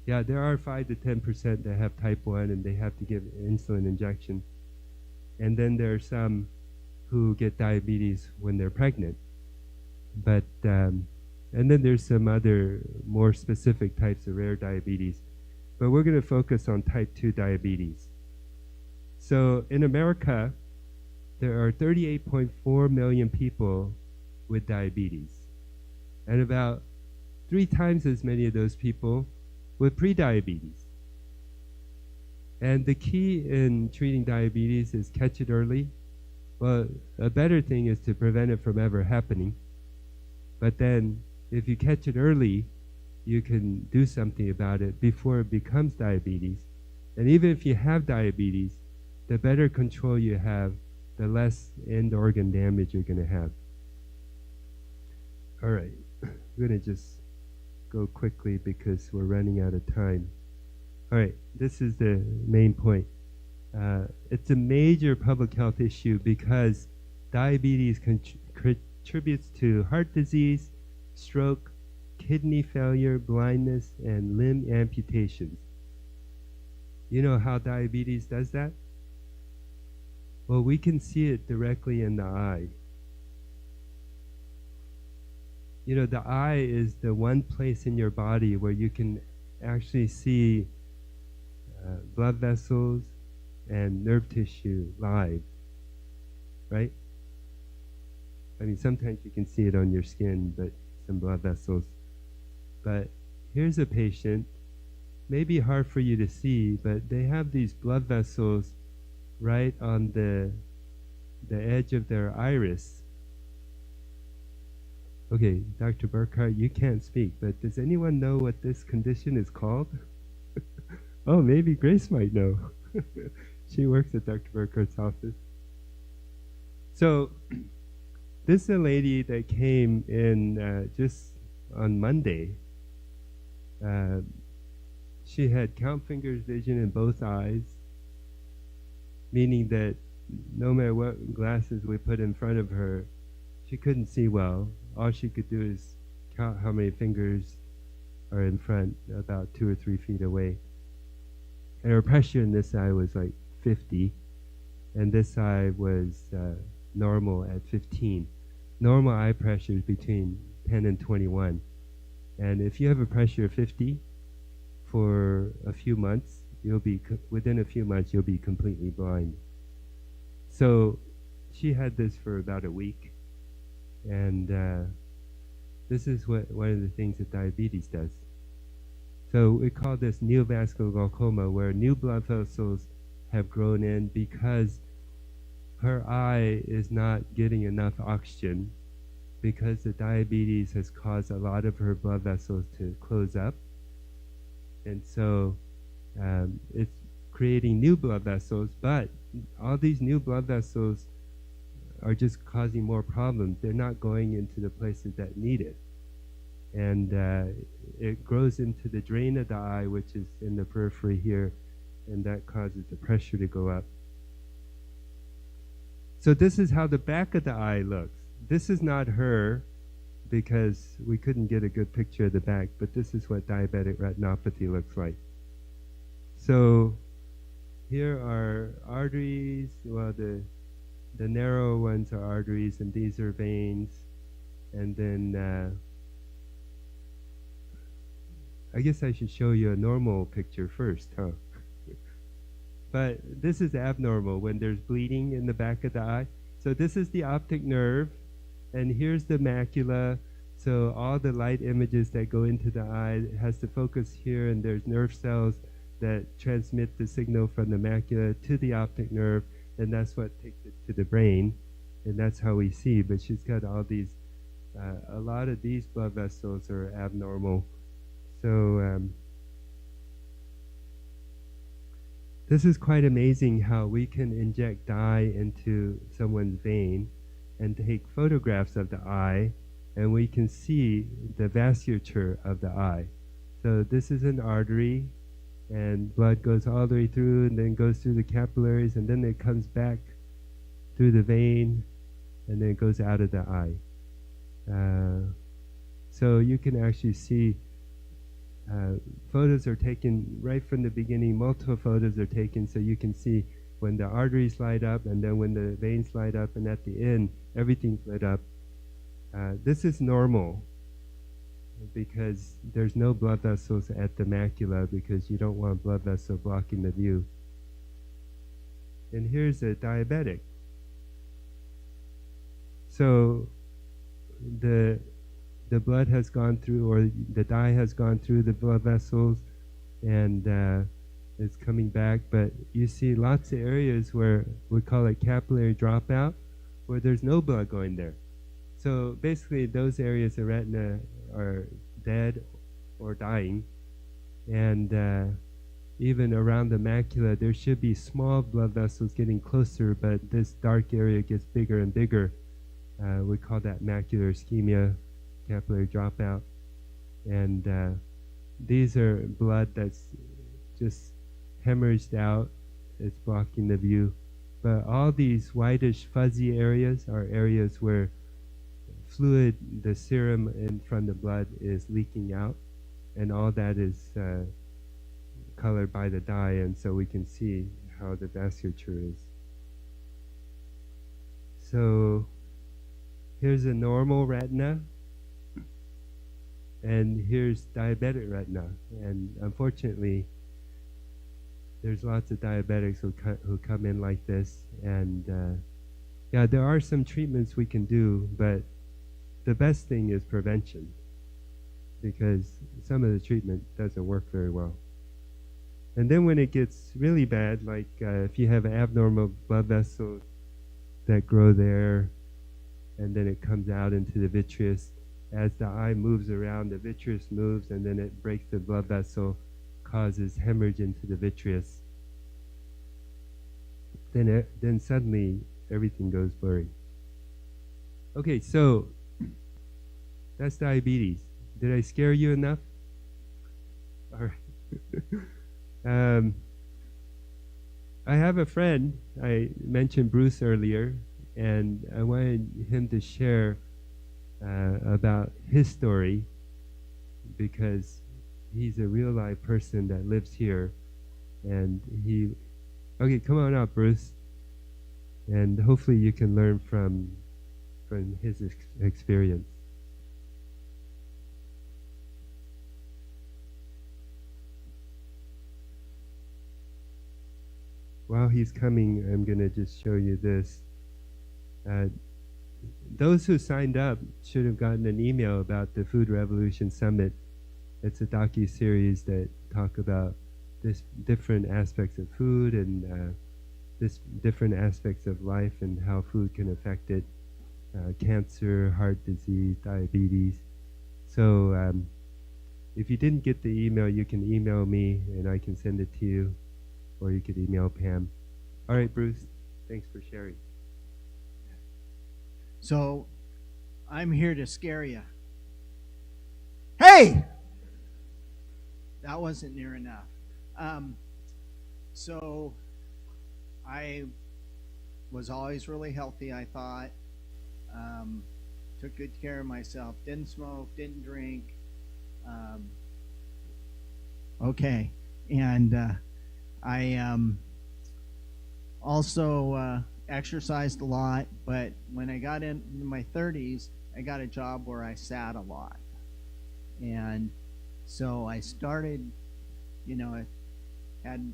Yeah, there are 5 to 10% that have type 1 and they have to give insulin injection. And then there are some who get diabetes when they're pregnant. But, and then there's some other more specific types of rare diabetes. But we're going to focus on type 2 diabetes. So in America, there are 38.4 million people with diabetes, and about 3 times as many of those people with prediabetes. And the key in treating diabetes is catch it early. Well, a better thing is to prevent it from ever happening. But then, if you catch it early, you can do something about it before it becomes diabetes. And even if you have diabetes, the better control you have, the less end organ damage you're going to have. All right, I'm going to just go quickly because we're running out of time. All right, this is the main point. It's a major public health issue because diabetes contributes to heart disease, stroke, kidney failure, blindness, and limb amputations. You know how diabetes does that? Well, we can see it directly in the eye. You know, the eye is the one place in your body where you can actually see blood vessels and nerve tissue live, right? I mean, sometimes you can see it on your skin, but some blood vessels. But here's a patient, maybe hard for you to see, but they have these blood vessels right on the edge of their iris. Okay, Dr. Burkhart, you can't speak, but does anyone know what this condition is called? Oh, maybe Grace might know. She works at Dr. Burkhart's office. So, this is a lady that came in just on Monday. She had count fingers vision in both eyes, meaning that no matter what glasses we put in front of her, she couldn't see well. All she could do is count how many fingers are in front, about 2 or 3 feet away. And her pressure in this eye was like 50, and this eye was normal at 15. Normal eye pressure is between 10 and 21. And if you have a pressure of 50 for a few months, you'll be within a few months you'll be completely blind. So she had this for about a week, and this is what one of the things that diabetes does. So we call this neovascular glaucoma, where new blood vessels have grown in because her eye is not getting enough oxygen, because the diabetes has caused a lot of her blood vessels to close up. And so it's creating new blood vessels, but all these new blood vessels are just causing more problems. They're not going into the places that need it. And it grows into the drain of the eye, which is in the periphery here, and that causes the pressure to go up. So this is how the back of the eye looks. This is not her, because we couldn't get a good picture of the back, but this is what diabetic retinopathy looks like. So here are arteries. Well, the narrow ones are arteries, and these are veins. And then I guess I should show you a normal picture first, huh? But this is abnormal when there's bleeding in the back of the eye. So this is the optic nerve, and here's the macula. So all the light images that go into the eye has to focus here, and there's nerve cells that transmit the signal from the macula to the optic nerve, and that's what takes it to the brain, and that's how we see. But she's got all these, a lot of these blood vessels are abnormal. So this is quite amazing how we can inject dye into someone's vein and take photographs of the eye, and we can see the vasculature of the eye. So this is an artery, and blood goes all the way through and then goes through the capillaries, and then it comes back through the vein, and then it goes out of the eye. So you can actually see photos are taken right from the beginning. Multiple photos are taken, so you can see when the arteries light up, and then when the veins light up, and at the end everything's lit up. This is normal because there's no blood vessels at the macula, because you don't want blood vessel blocking the view. And here's a diabetic. So the blood has gone through, or the dye has gone through the blood vessels, and it's coming back, but you see lots of areas where we call it capillary dropout, where there's no blood going there. So basically those areas of retina are dead, or dying. And even around the macula, there should be small blood vessels getting closer, but this dark area gets bigger and bigger. We call that macular ischemia, capillary dropout. And these are blood that's just hemorrhaged out. It's blocking the view. But all these whitish fuzzy areas are areas where fluid, the serum in from the blood, is leaking out, and all that is colored by the dye, and so we can see how the vasculature is. So here's a normal retina, and here's diabetic retina, and unfortunately there's lots of diabetics who come in like this, and yeah, there are some treatments we can do, but the best thing is prevention, because some of the treatment doesn't work very well. And then when it gets really bad, like if you have abnormal blood vessels that grow there, and then it comes out into the vitreous, as the eye moves around, the vitreous moves, and then it breaks the blood vessel, causes hemorrhage into the vitreous. Then suddenly everything goes blurry. Okay, so that's diabetes. Did I scare you enough? All right. I have a friend. I mentioned Bruce earlier, and I wanted him to share about his story, because he's a real live person that lives here, and he. Okay, come on up, Bruce, and hopefully you can learn from his experience. While he's coming, I'm going to just show you this. Those who signed up should have gotten an email about the Food Revolution Summit. It's a docu-series that talk about this different aspects of food and this different aspects of life and how food can affect it. Cancer, heart disease, diabetes. So if you didn't get the email, you can email me and I can send it to you, or you could email Pam. All right, Bruce, thanks for sharing. So I'm here to scare you. Hey! That wasn't near enough. So I was always really healthy, I thought. Took good care of myself. Didn't smoke, didn't drink. Okay. And I also exercised a lot, but when I got into my 30s, I got a job where I sat a lot. And so I started, I had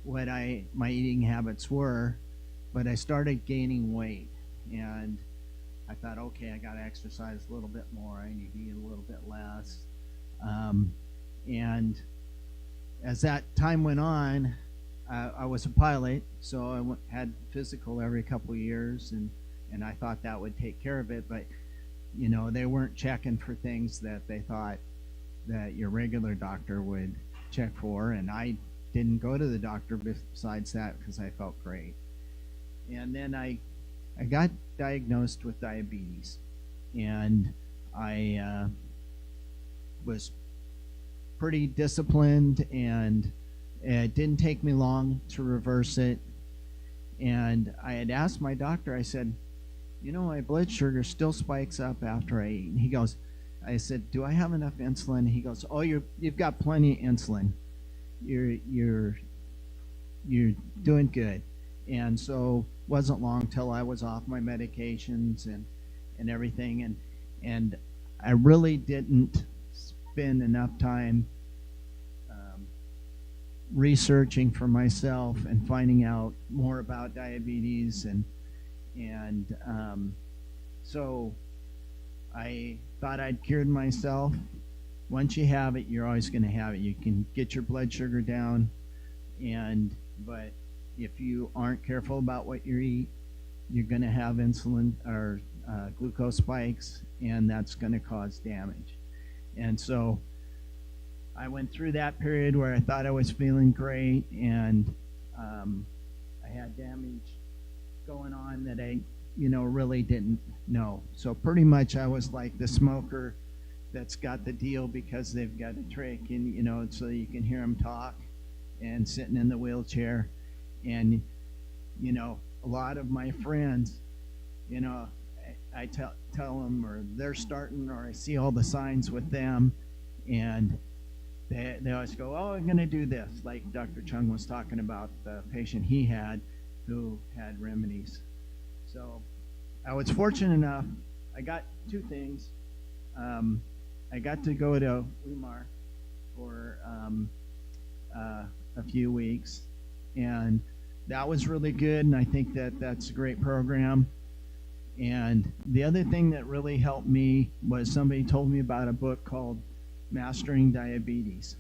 what my eating habits were, but I started gaining weight. And I thought, okay, I got to exercise a little bit more. I need to eat a little bit less. And as that time went on, I was a pilot, so I had physical every couple of years, and I thought that would take care of it. But, they weren't checking for things that they thought that your regular doctor would check for, and I didn't go to the doctor besides that because I felt great. And then I got diagnosed with diabetes, and I was pretty disciplined, and it didn't take me long to reverse it. And I had asked my doctor, I said, my blood sugar still spikes up after I eat. And he goes, I said, do I have enough insulin? He goes, oh, you've got plenty of insulin. You're doing good. And so wasn't long till I was off my medications and everything. And I really didn't spend enough time researching for myself and finding out more about diabetes, and so I thought I'd cured myself. Once you have it, you're always going to have it. You can get your blood sugar down, but if you aren't careful about what you eat, you're going to have insulin or glucose spikes, and that's going to cause damage. And so I went through that period where I thought I was feeling great, and I had damage going on that I, really didn't know. So pretty much I was like the smoker that's got the deal because they've got a trick, and so you can hear them talk, and sitting in the wheelchair, and a lot of my friends, I tell them, or they're starting, or I see all the signs with them, and they always go, oh, I'm going to do this, like Dr. Chung was talking about the patient he had who had remedies. So I was fortunate enough, I got two things. I got to go to Umar for a few weeks, and that was really good, and I think that's a great program. And the other thing that really helped me was somebody told me about a book called Mastering Diabetes.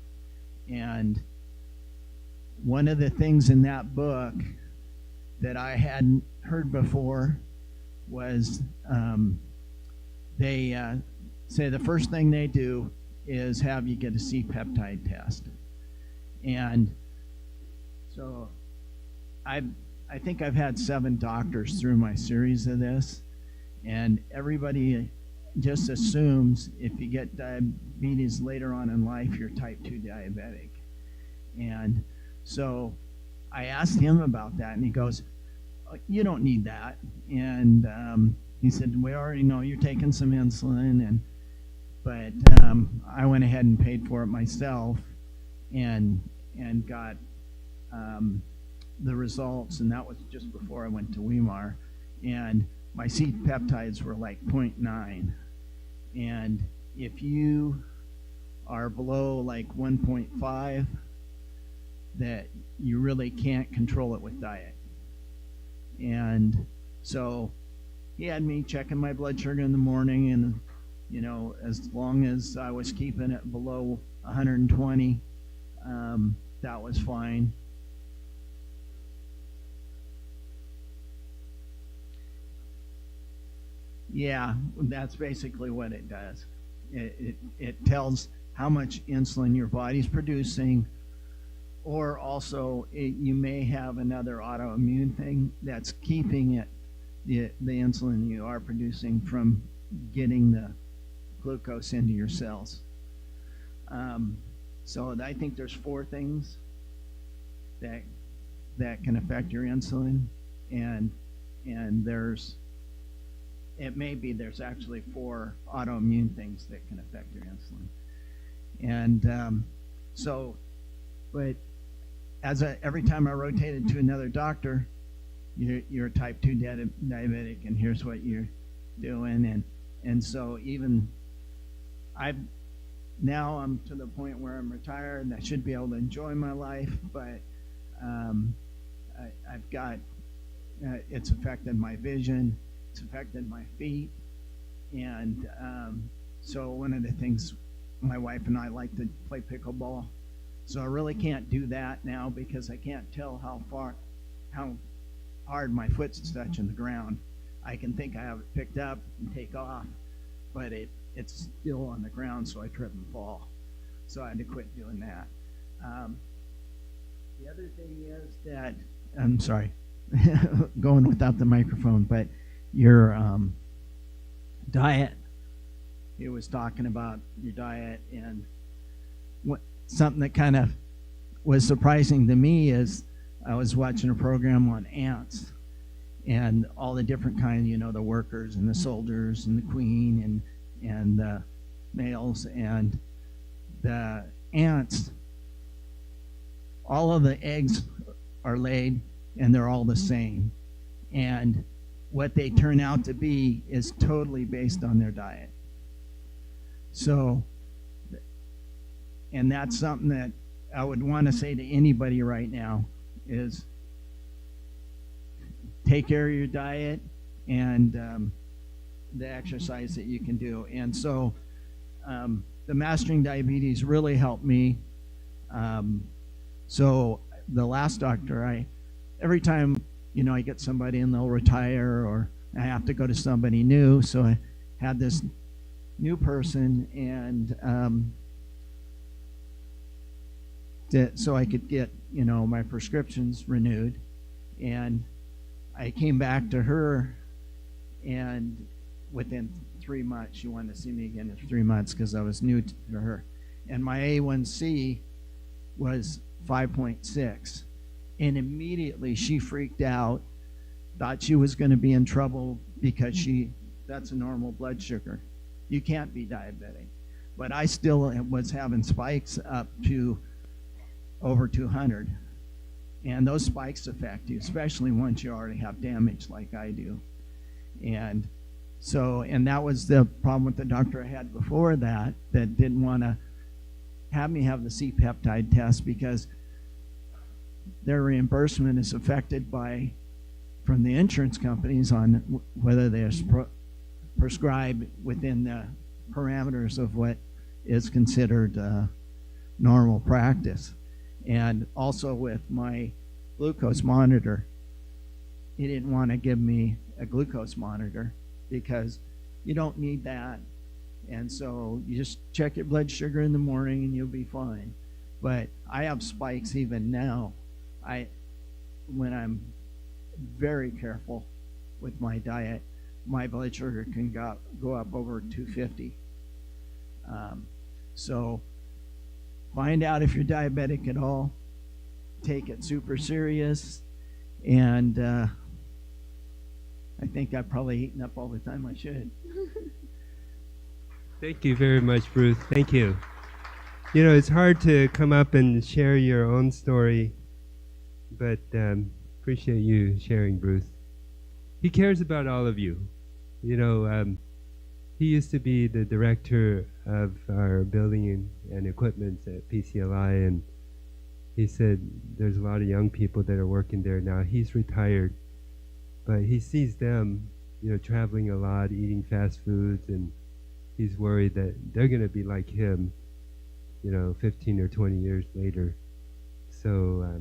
And one of the things in that book that I hadn't heard before was they say the first thing they do is have you get a C-peptide test. And so I think I've had 7 doctors through my series of this, and everybody just assumes if you get diabetes later on in life, you're type 2 diabetic. And so I asked him about that, and he goes, you don't need that. And he said, we already know you're taking some insulin, but I went ahead and paid for it myself, and got the results, and that was just before I went to Weimar, and my C-peptides were like 0.9, and if you are below like 1.5, that you really can't control it with diet. And so he had me checking my blood sugar in the morning, and as long as I was keeping it below 120, that was fine. Yeah, that's basically what it does. It tells how much insulin your body's producing, or also you may have another autoimmune thing that's keeping the insulin you are producing from getting the glucose into your cells. So I think there's 4 things that can affect your insulin, and there's actually 4 autoimmune things that can affect your insulin. And but every time I rotated to another doctor, you're type 2 diabetic, and here's what you're doing, and so even now I'm to the point where I'm retired and I should be able to enjoy my life, but I've got it's affected my vision, it's affected my feet, and so one of the things, my wife and I like to play pickleball, so I really can't do that now because I can't tell how hard my foot's touching the ground. I can think I have it picked up and take off, but it's still on the ground, so I trip and fall. So I had to quit doing that. The other thing is that, I'm sorry, going without the microphone, but your diet, he was talking about your diet, and something that kind of was surprising to me is I was watching a program on ants and all the different kinds, the workers and the soldiers and the queen and the males, and the ants, all of the eggs are laid and they're all the same, and what they turn out to be is totally based on their diet. So, and that's something that I would want to say to anybody right now is take care of your diet and the exercise that you can do. And so the Mastering Diabetes really helped me. So the last doctor, every time I get somebody and they'll retire, or I have to go to somebody new, so I had this new person, and so I could get, my prescriptions renewed. And I came back to her, and within 3 months, she wanted to see me again in 3 months because I was new to her. And my A1C was 5.6. And immediately she freaked out, thought she was going to be in trouble because that's a normal blood sugar. You can't be diabetic. But I still was having spikes up to over 200. And those spikes affect you, especially once you already have damage like I do. And that was the problem with the doctor I had before that didn't want to have me have the C-peptide test because their reimbursement is affected from the insurance companies on whether they prescribe within the parameters of what is considered normal practice. And also with my glucose monitor, he didn't want to give me a glucose monitor because you don't need that. And so you just check your blood sugar in the morning and you'll be fine. But I have spikes even now. When I'm very careful with my diet, my blood sugar can go up over 250. So find out if you're diabetic at all. Take it super serious. And I think I've probably eaten up all the time I should. Thank you very much, Bruce. Thank you. It's hard to come up and share your own story, but appreciate you sharing, Bruce. He cares about all of you. He used to be the director of our building and equipment at PCLI, and he said there's a lot of young people that are working there now. He's retired, but he sees them, traveling a lot, eating fast foods, and he's worried that they're going to be like him, 15 or 20 years later. So,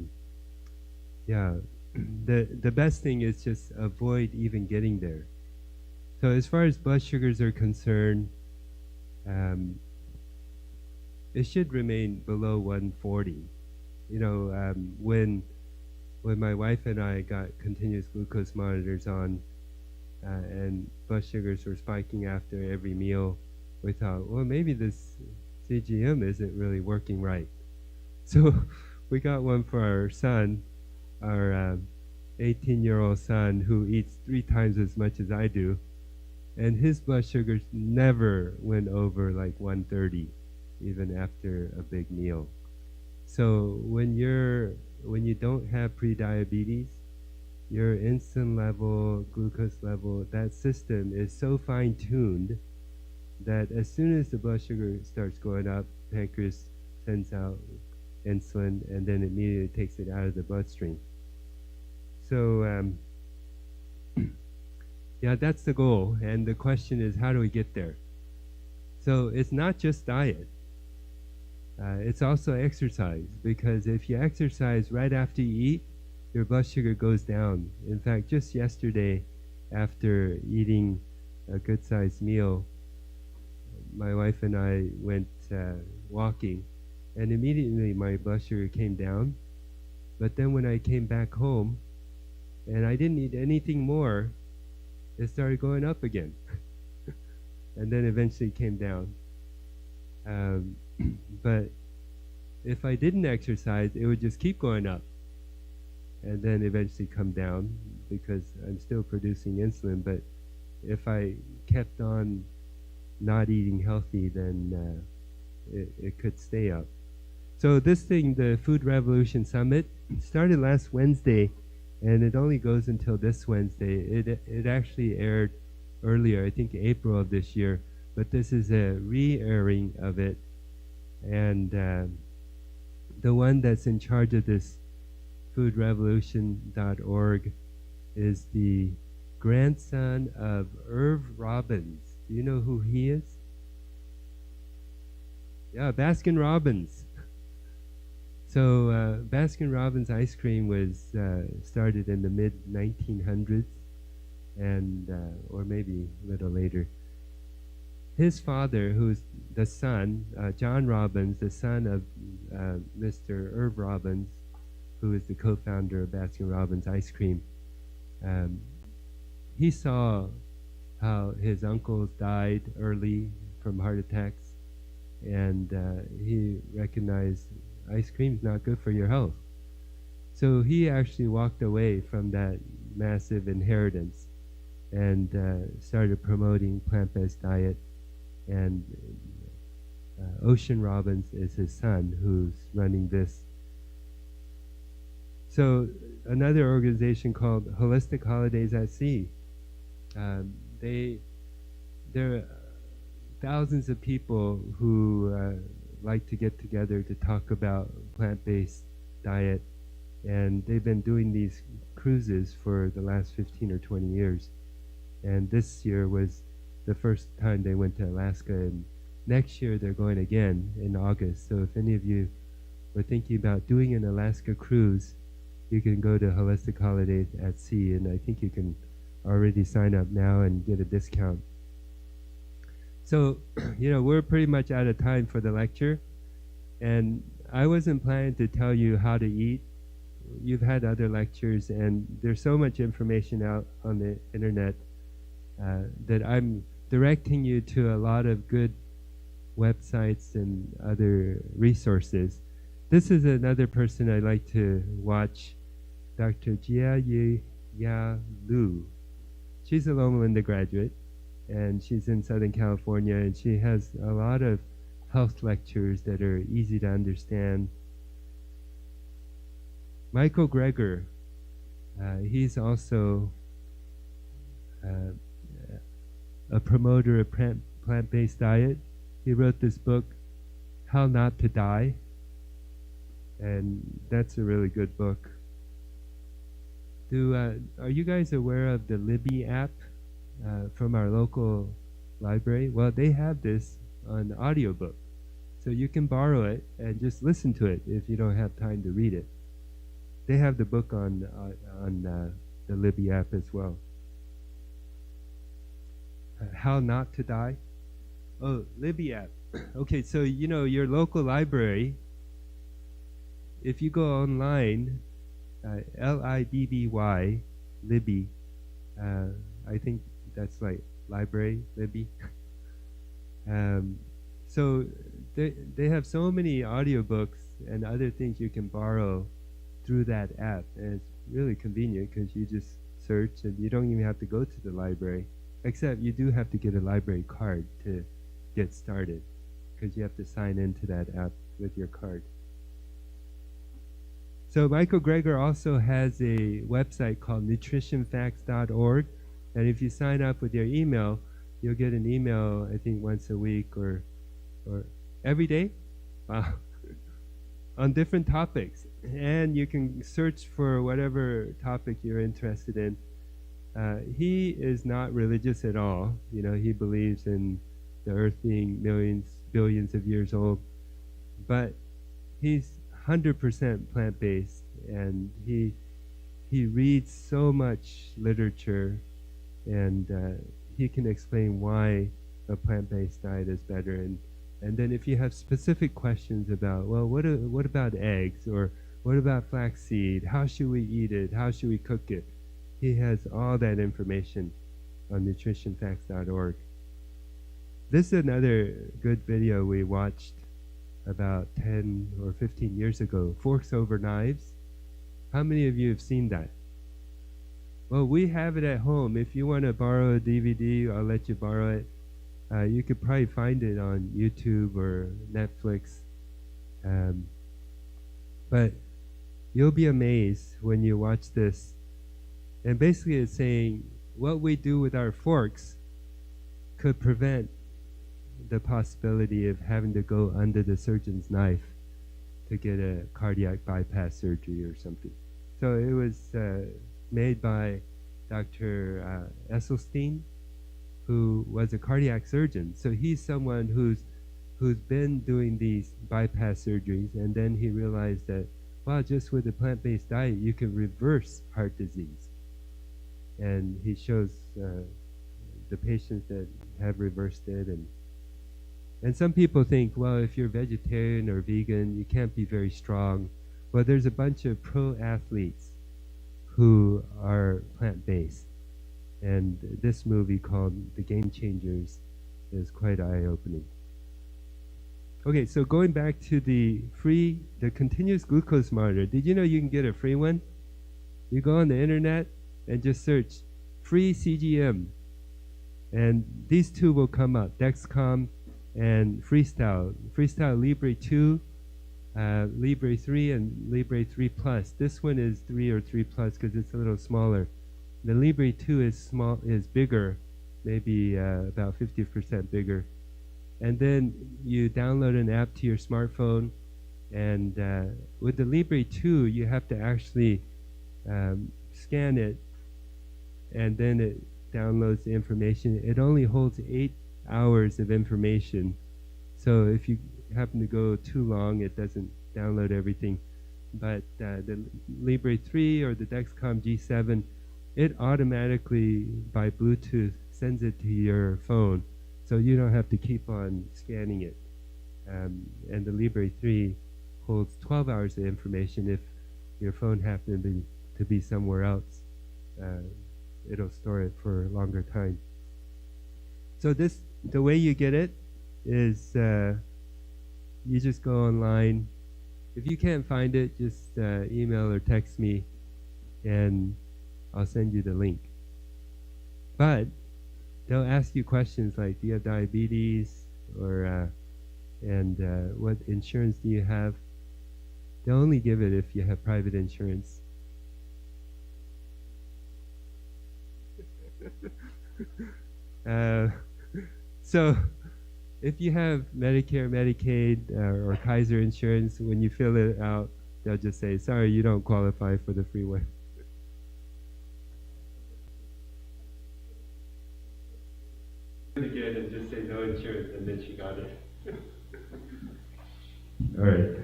the best thing is just avoid even getting there. So as far as blood sugars are concerned, it should remain below 140. When my wife and I got continuous glucose monitors on, and blood sugars were spiking after every meal, we thought, well, maybe this CGM isn't really working right. So we got one for our son, our 18-year-old son, who eats 3 times as much as I do, and his blood sugars never went over like 130, even after a big meal. So when you don't have prediabetes, your insulin level, glucose level, that system is so fine-tuned that as soon as the blood sugar starts going up, pancreas sends out insulin and then immediately takes it out of the bloodstream. So that's the goal, and the question is, how do we get there? So it's not just diet. It's also exercise, because if you exercise right after you eat, your blood sugar goes down. In fact, just yesterday, after eating a good-sized meal, my wife and I went walking, and immediately my blood sugar came down. But then when I came back home, and I didn't eat anything more, it started going up again. And then eventually came down. But if I didn't exercise, it would just keep going up and then eventually come down, because I'm still producing insulin. But if I kept on not eating healthy, then it could stay up. So this thing, the Food Revolution Summit, started last Wednesday, and it only goes until this Wednesday. It actually aired earlier, I think April of this year, but this is a re-airing of it. And the one that's in charge of this foodrevolution.org is the grandson of Irv Robbins. Do you know who he is? Yeah, Baskin Robbins. So Baskin Robbins ice cream was started in the mid-1900s, and or maybe a little later. His father, who's the son, John Robbins, the son of Mr. Irv Robbins, who is the co-founder of Baskin Robbins Ice Cream. He saw how his uncles died early from heart attacks, and he recognized ice cream is not good for your health. So he actually walked away from that massive inheritance and started promoting plant-based diet. And Ocean Robbins is his son who's running this. So another organization called Holistic Holidays at Sea. There are thousands of people who like to get together to talk about plant-based diet, and they've been doing these cruises for the last 15 or 20 years. And this year was the first time they went to Alaska, and next year they're going again in August. So if any of you are thinking about doing an Alaska cruise, you can go to Holistic Holidays at Sea, and I think you can already sign up now and get a discount. So, we're pretty much out of time for the lecture, and I wasn't planning to tell you how to eat. You've had other lectures, and there's so much information out on the internet that I'm directing you to a lot of good websites and other resources. This is another person I like to watch, Dr. Jia Ya Lu. She's a Loma Linda graduate, and she's in Southern California, and she has a lot of health lectures that are easy to understand. Michael Greger, he's also a promoter of plant-based diet. He wrote this book, How Not to Die, and that's a really good book. Are you guys aware of the Libby app from our local library? Well, they have this on audiobook, so you can borrow it and just listen to it if you don't have time to read it. They have the book on the Libby app as well. How Not to Die? Oh, Libby app. Okay, so your local library, if you go online, Libby, Libby, I think that's like library, Libby. So they have so many audiobooks and other things you can borrow through that app, and it's really convenient because you just search and you don't even have to go to the library, except you do have to get a library card to get started because you have to sign into that app with your card. So Michael Greger also has a website called nutritionfacts.org, and if you sign up with your email, you'll get an email, I think once a week or every day. Wow. On different topics, and you can search for whatever topic you're interested in. He is not religious at all. He believes in the earth being billions of years old, but he's 100% plant-based, and he reads so much literature, and he can explain why a plant-based diet is better. And then if you have specific questions about, well, what about eggs, or what about flaxseed? How should we eat it? How should we cook it? He has all that information on nutritionfacts.org. This is another good video we watched about 10 or 15 years ago, Forks Over Knives. How many of you have seen that? Well, we have it at home. If you want to borrow a DVD, I'll let you borrow it. You could probably find it on YouTube or Netflix. But you'll be amazed when you watch this. And basically it's saying what we do with our forks could prevent the possibility of having to go under the surgeon's knife to get a cardiac bypass surgery or something. So it was made by Dr. Esselstyn, who was a cardiac surgeon. So he's someone who's been doing these bypass surgeries, and then he realized that, wow, just with a plant-based diet, you can reverse heart disease. And he shows the patients that have reversed it, And some people think, well, if you're vegetarian or vegan, you can't be very strong. Well, there's a bunch of pro athletes who are plant-based. And this movie called The Game Changers is quite eye-opening. Okay, so going back to the continuous glucose monitor. Did you know you can get a free one? You go on the internet and just search free CGM. And these two will come up, Dexcom and Freestyle. Freestyle Libre 2, Libre 3, and Libre 3 Plus. This one is 3 or 3 Plus because it's a little smaller. The Libre 2 is bigger, maybe about 50% bigger. And then you download an app to your smartphone, and with the Libre 2, you have to actually scan it, and then it downloads the information. It only holds 8 hours of information, so if you happen to go too long, it doesn't download everything. But the Libre 3 or the Dexcom G7, it automatically, by Bluetooth, sends it to your phone, so you don't have to keep on scanning it. And the Libre 3 holds 12 hours of information. If your phone happens to be somewhere else, it'll store it for a longer time. So the way you get it is you just go online. If you can't find it, just email or text me, and I'll send you the link. But they'll ask you questions like, do you have diabetes, or what insurance do you have? They'll only give it if you have private insurance. So if you have Medicare, Medicaid, or Kaiser insurance, when you fill it out, they'll just say, sorry, you don't qualify for the free one. Again, and just say no insurance, and then she got it. All right.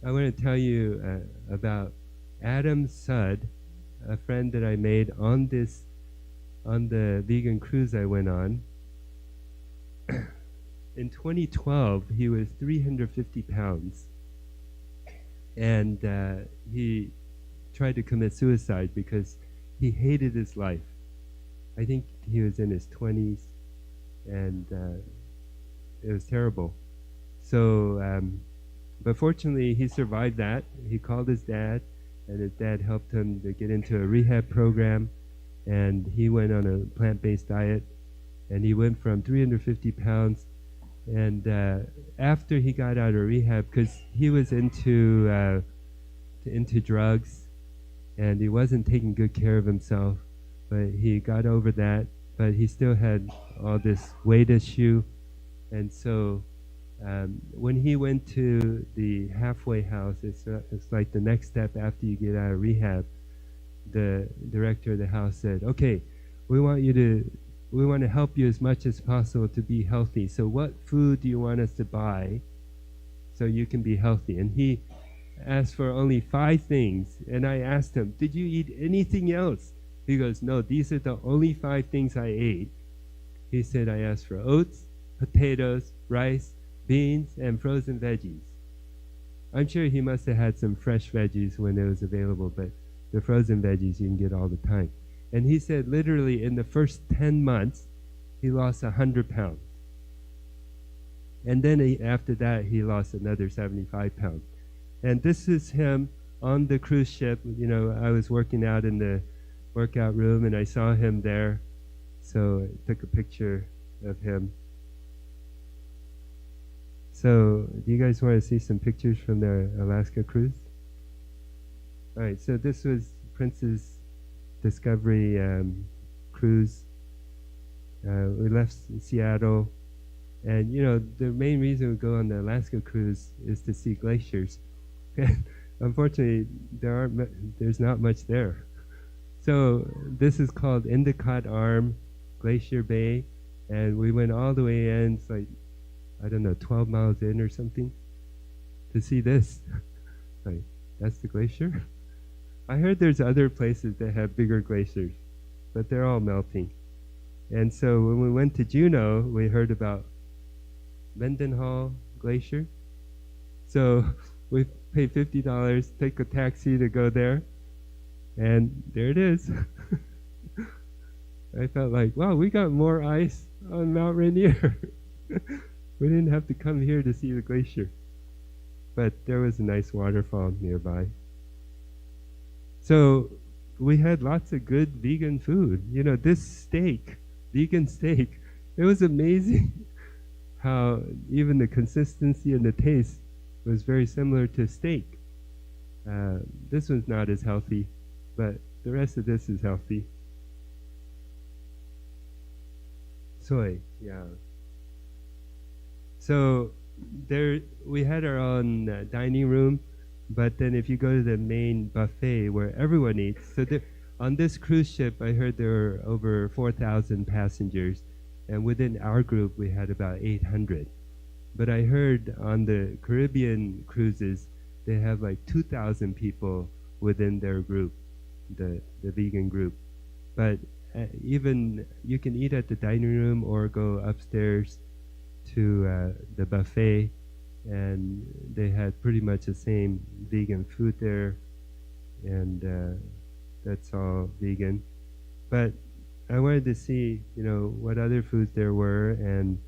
I want to tell you about Adam Sudd, a friend that I made on the vegan cruise I went on. In 2012, he was 350 pounds, and he tried to commit suicide because he hated his life. I think he was in his 20s, and it was terrible. So, but fortunately, he survived that. He called his dad, and his dad helped him to get into a rehab program, and he went on a plant-based diet, and he went from 350 pounds, and after he got out of rehab, because he was into drugs, and he wasn't taking good care of himself, but he got over that, but he still had all this weight issue, and so when he went to the halfway house, it's like the next step after you get out of rehab. The director of the house said, okay, we want to help you as much as possible to be healthy. So what food do you want us to buy so you can be healthy? And he asked for only 5 things. And I asked him, did you eat anything else? He goes, no, these are the only 5 things I ate. He said, I asked for oats, potatoes, rice, beans, and frozen veggies. I'm sure he must have had some fresh veggies when it was available, but the frozen veggies you can get all the time. And he said literally in the first 10 months, he lost 100 pounds. And then after that, he lost another 75 pounds. And this is him on the cruise ship. You know, I was working out in the workout room, and I saw him there. So I took a picture of him. So do you guys want to see some pictures from the Alaska cruise? All right, so this was Princess Discovery cruise. We left Seattle, and you know the main reason we go on the Alaska cruise is to see glaciers. Unfortunately, there's not much there. So this is called Endicott Arm Glacier Bay, and we went all the way in. It's like, I don't know, 12 miles in or something to see this. Like, that's the glacier? I heard there's other places that have bigger glaciers, but they're all melting. And so when we went to Juneau, we heard about Mendenhall Glacier. So we paid $50, take a taxi to go there, and there it is. I felt like, wow, we got more ice on Mount Rainier. We didn't have to come here to see the glacier. But there was a nice waterfall nearby. So we had lots of good vegan food. You know, this steak, vegan steak, it was amazing how even the consistency and the taste was very similar to steak. This one's not as healthy, but the rest of this is healthy. Soy, yeah. So there, we had our own dining room, but then if you go to the main buffet where everyone eats, so there, on this cruise ship, I heard there were over 4,000 passengers, and within our group, we had about 800. But I heard on the Caribbean cruises, they have like 2,000 people within their group, the vegan group. But even you can eat at the dining room or go upstairs to the buffet, and they had pretty much the same vegan food there, and that's all vegan. But I wanted to see, you know, what other foods there were, and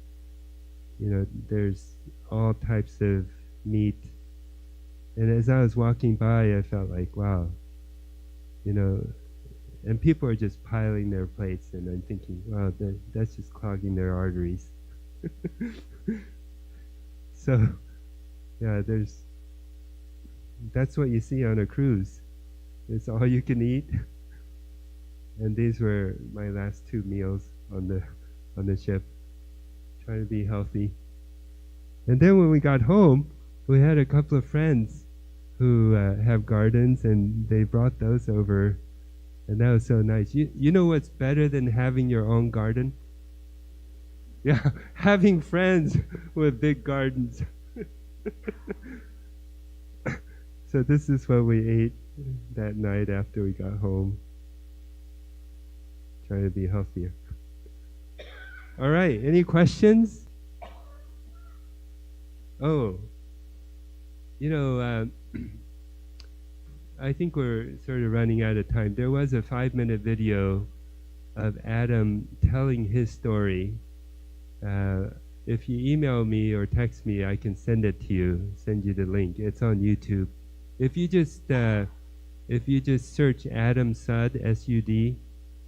you know, there's all types of meat. And as I was walking by, I felt like, wow, you know, and people are just piling their plates, and I'm thinking, wow, that's just clogging their arteries. So, yeah, that's what you see on a cruise. It's all you can eat. And these were my last 2 meals on the ship, trying to be healthy. And then when we got home, we had a couple of friends who have gardens, and they brought those over, and that was so nice. You know what's better than having your own garden? Yeah, having friends with big gardens. So this is what we ate that night after we got home. Trying to be healthier. All right, any questions? Oh, you know, I think we're sort of running out of time. There was a 5-minute video of Adam telling his story. If you email me or text me, I can send it to you, send you the link. It's on YouTube. If you just search Adam Sud, S-U-D,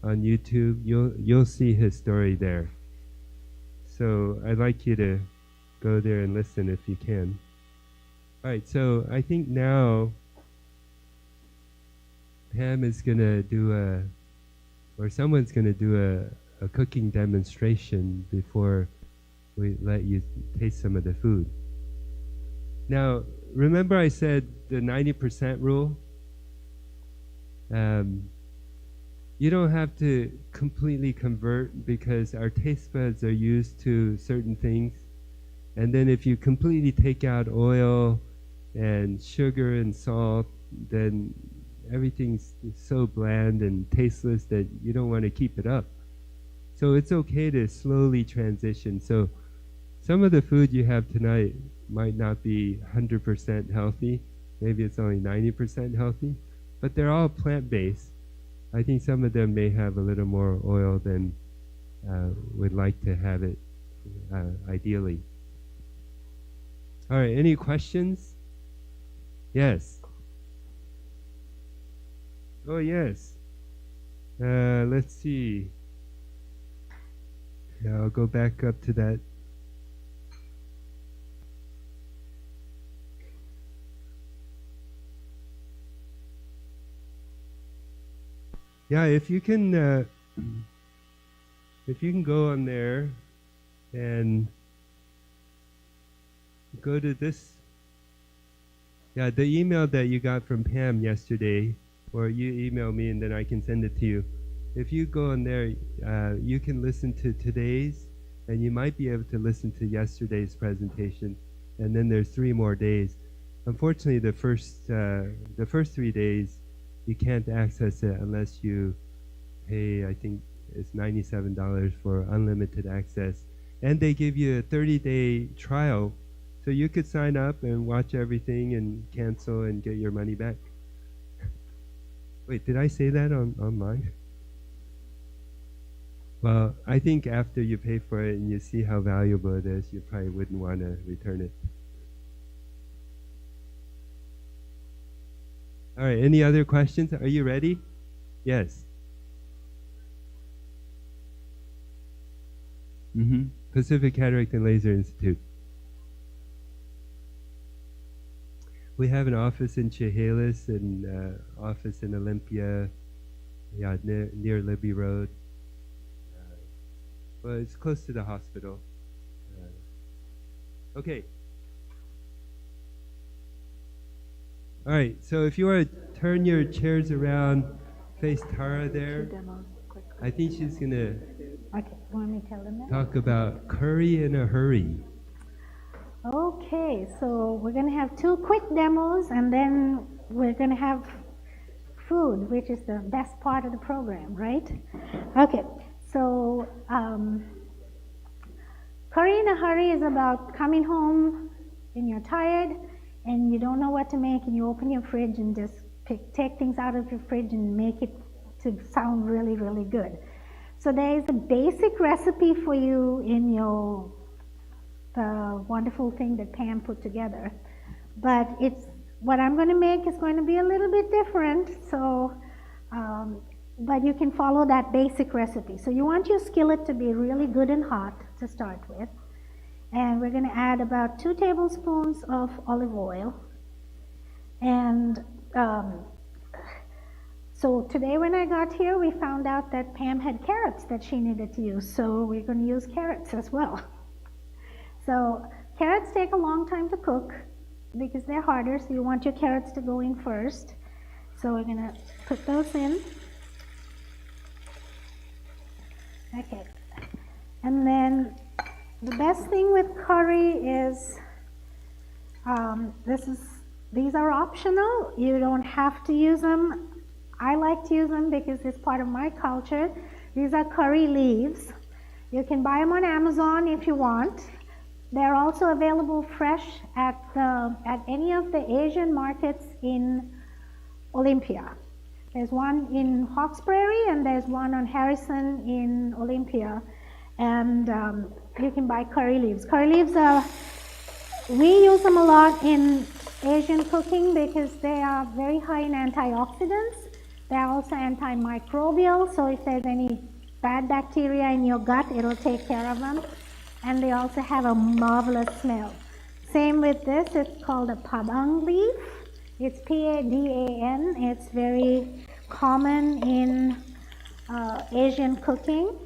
on YouTube, you'll see his story there. So I'd like you to go there and listen if you can. All right, so I think now Pam is gonna do or someone's gonna do a cooking demonstration before we let you taste some of the food. Now, remember I said the 90% rule? You don't have to completely convert, because our taste buds are used to certain things. And then if you completely take out oil and sugar and salt, then everything's so bland and tasteless that you don't want to keep it up. So it's okay to slowly transition. So some of the food you have tonight might not be 100% healthy. Maybe it's only 90% healthy, but they're all plant-based. I think some of them may have a little more oil than we'd like to have it ideally. All right, any questions? Yes. Oh, yes. Let's see. Yeah, I'll go back up to that. Yeah, if you can go on there and go to this. Yeah, the email that you got from Pam yesterday, or you email me and then I can send it to you. If you go on there, you can listen to today's, and you might be able to listen to yesterday's presentation, and then there's 3 more days. Unfortunately, the first 3 days, you can't access it unless you pay, I think, It's $97 for unlimited access. And they give you a 30-day trial, so you could sign up and watch everything and cancel and get your money back. Wait, did I say that online? Well, I think after you pay for it and you see how valuable it is, you probably wouldn't want to return it. All right, any other questions? Are you ready? Yes. Pacific Cataract and Laser Institute. We have an office in Chehalis and office in Olympia, yeah, near Libby Road. Well, it's close to the hospital. Okay. All right, so if you want to turn your chairs around, face Tara there. I think she's going to Want me to tell them that? talk about curry in a hurry. Okay, so we're going to have 2 quick demos and then we're going to have food, which is the best part of the program, right? Okay, so curry in a hurry is about coming home and you're tired and you don't know what to make and you open your fridge and just take things out of your fridge and make it to sound really, really good. So there is a basic recipe for you in your the wonderful thing that Pam put together, but what I'm going to make is going to be a little bit different. So, but you can follow that basic recipe. So you want your skillet to be really good and hot to start with, and we're going to add about 2 tablespoons of olive oil. And so today when I got here, we found out that Pam had carrots that she needed to use, so we're going to use carrots as well. So carrots take a long time to cook because they're harder, so you want your carrots to go in first. So we're going to put those in. Okay. And then the best thing with curry is these are optional. You don't have to use them. I like to use them because it's part of my culture. These are curry leaves. You can buy them on Amazon if you want. They're also available fresh at any of the Asian markets in Olympia. There's one in Hawkesbury and there's one on Harrison in Olympia. And you can buy curry leaves. Curry leaves we use them a lot in Asian cooking because they are very high in antioxidants. They're also antimicrobial, so if there's any bad bacteria in your gut, it'll take care of them. And they also have a marvelous smell. Same with this, it's called a padang leaf. It's P-A-D-A-N. It's very common in Asian cooking.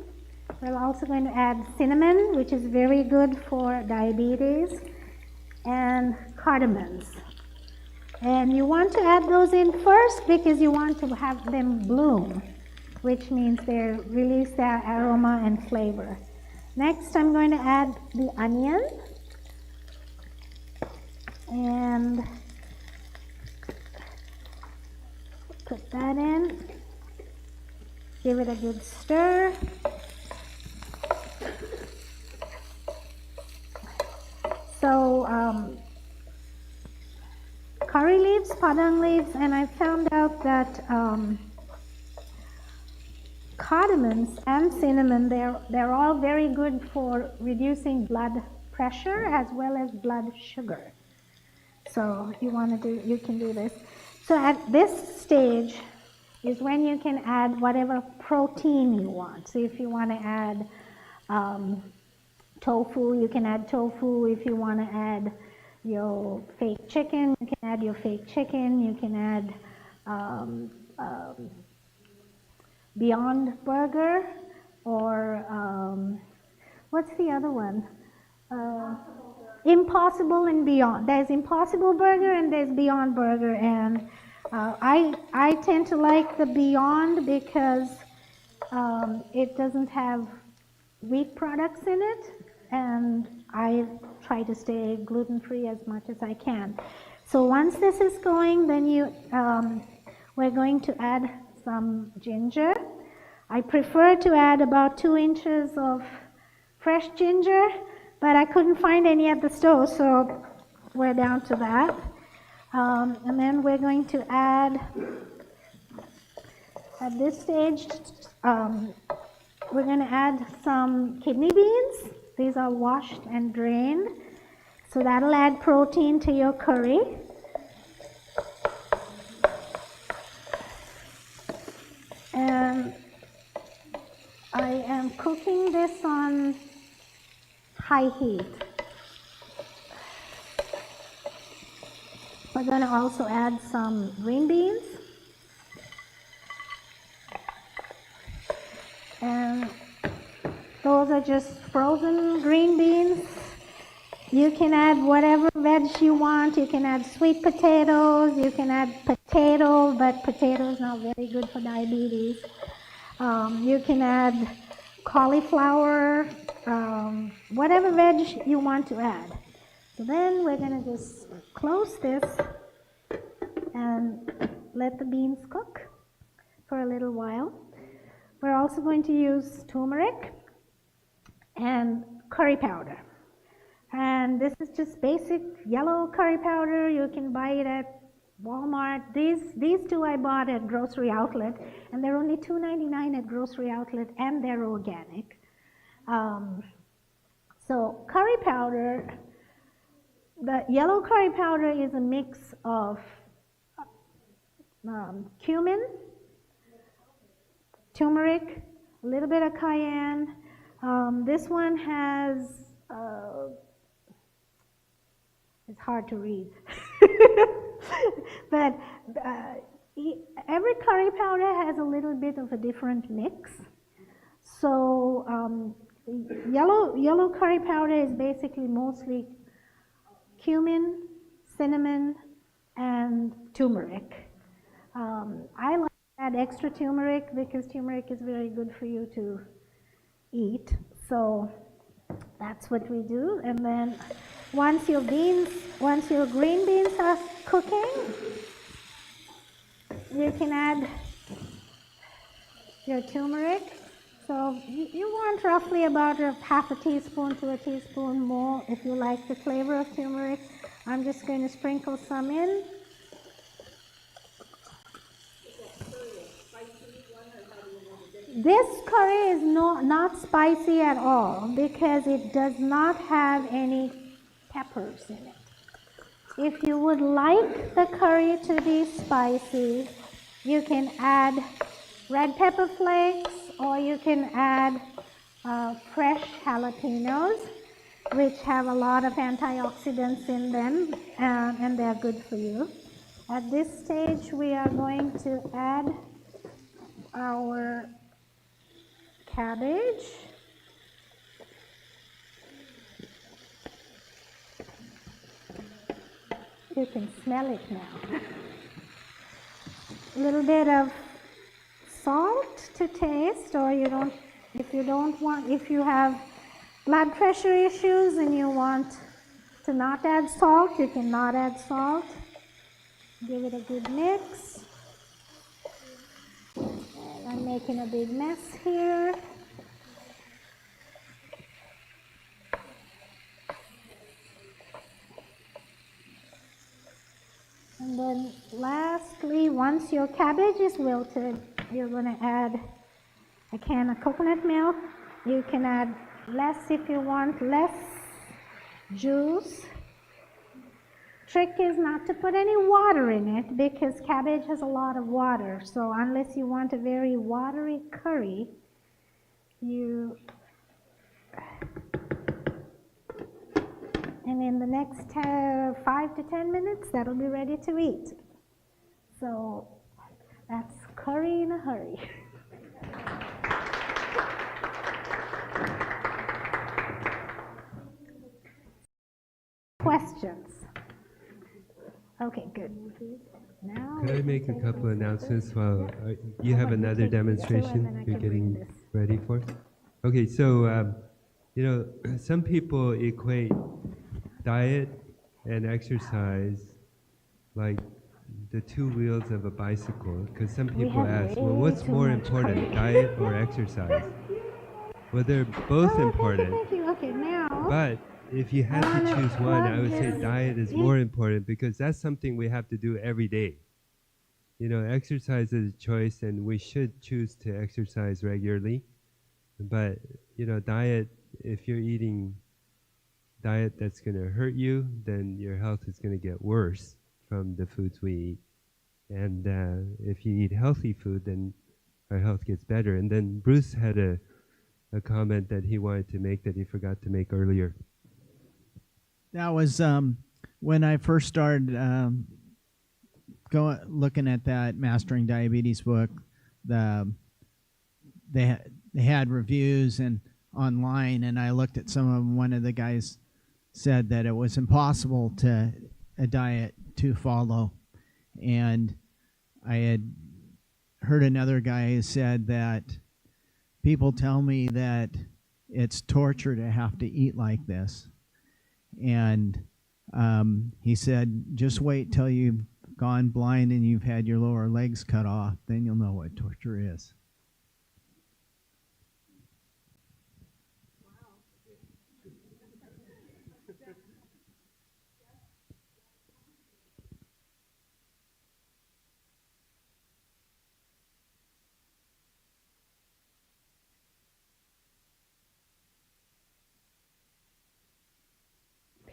We're also going to add cinnamon, which is very good for diabetes, and cardamoms. And you want to add those in first because you want to have them bloom, which means they release their aroma and flavor. Next, I'm going to add the onion. And put that in. Give it a good stir. So, curry leaves, padang leaves, and I found out that cardamoms and cinnamon, they're all very good for reducing blood pressure as well as blood sugar. So you can do this. So at this stage is when you can add whatever protein you want. So if you want to add tofu, you can add tofu. If you want to add your fake chicken, you can add your fake chicken. You can add Beyond Burger, or what's the other one? Impossible and Beyond. There's Impossible Burger and there's Beyond Burger, and I tend to like the Beyond because it doesn't have wheat products in it, and I try to stay gluten-free as much as I can. So once this is going, then we're going to add some ginger. I prefer to add about 2 inches of fresh ginger, but I couldn't find any at the store, so we're down to that. And then we're going to add, at this stage, we're going to add some kidney beans. These are washed and drained, so that'll add protein to your curry. And I am cooking this on high heat. We're going to also add some green beans. And those are just frozen green beans. You can add whatever veg you want. You can add sweet potatoes. You can add potato, but potato is not very good for diabetes. You can add cauliflower, whatever veg you want to add. So then we're going to just close this and let the beans cook for a little while. We're also going to use turmeric and curry powder. And this is just basic yellow curry powder. You can buy it at Walmart. These two I bought at Grocery Outlet, and they're only $2.99 at Grocery Outlet, and they're organic. So curry powder, the yellow curry powder is a mix of cumin, turmeric, a little bit of cayenne. This one has, it's hard to read, but every curry powder has a little bit of a different mix. So yellow curry powder is basically mostly cumin, cinnamon, and turmeric. I like to add extra turmeric because turmeric is very good for you to eat. So that's what we do. And then once your green beans are cooking, you can add your turmeric. So you want roughly about a half a teaspoon to a teaspoon more if you like the flavor of turmeric. I'm just going to sprinkle some in. This curry is not spicy at all because it does not have any peppers in it. If you would like the curry to be spicy, you can add red pepper flakes, or you can add fresh jalapenos, which have a lot of antioxidants in them, and they're good for you. At this stage, we are going to add our cabbage. You can smell it now. A little bit of salt to taste, or if you have blood pressure issues and you want to not add salt, you can not add salt. Give it a good mix. And I'm making a big mess here. And then lastly, once your cabbage is wilted, you're going to add a can of coconut milk. You can add less if you want less juice. Trick is not to put any water in it because cabbage has a lot of water. So unless you want a very watery curry, and in the next 5 to 10 minutes, that'll be ready to eat. So that's curry in a hurry. Questions? Okay, good. Now Could I make a couple announcements while you have another demonstration you're getting ready for? Okay, so some people equate diet and exercise like the two wheels of a bicycle, because some We people have ask, well, way what's too more much important, curry. diet or exercise? Well, they're both Oh, important, thank you. Okay, now but if you had to wanna choose one, I plug would say this diet is in. more important because that's something we have to do every day. You know, exercise is a choice, and we should choose to exercise regularly. But, you know, diet, if you're eating diet that's going to hurt you, then your health is going to get worse from the foods we eat. And if you eat healthy food, then our health gets better. And then Bruce had a comment that he wanted to make that he forgot to make earlier. That was when I first started looking at that Mastering Diabetes book. They had reviews and online, and I looked at some of them. One of the guys said that it was impossible to a diet to follow, and I had heard another guy who said that people tell me that it's torture to have to eat like this, and he said, just wait till you've gone blind and you've had your lower legs cut off, then you'll know what torture is.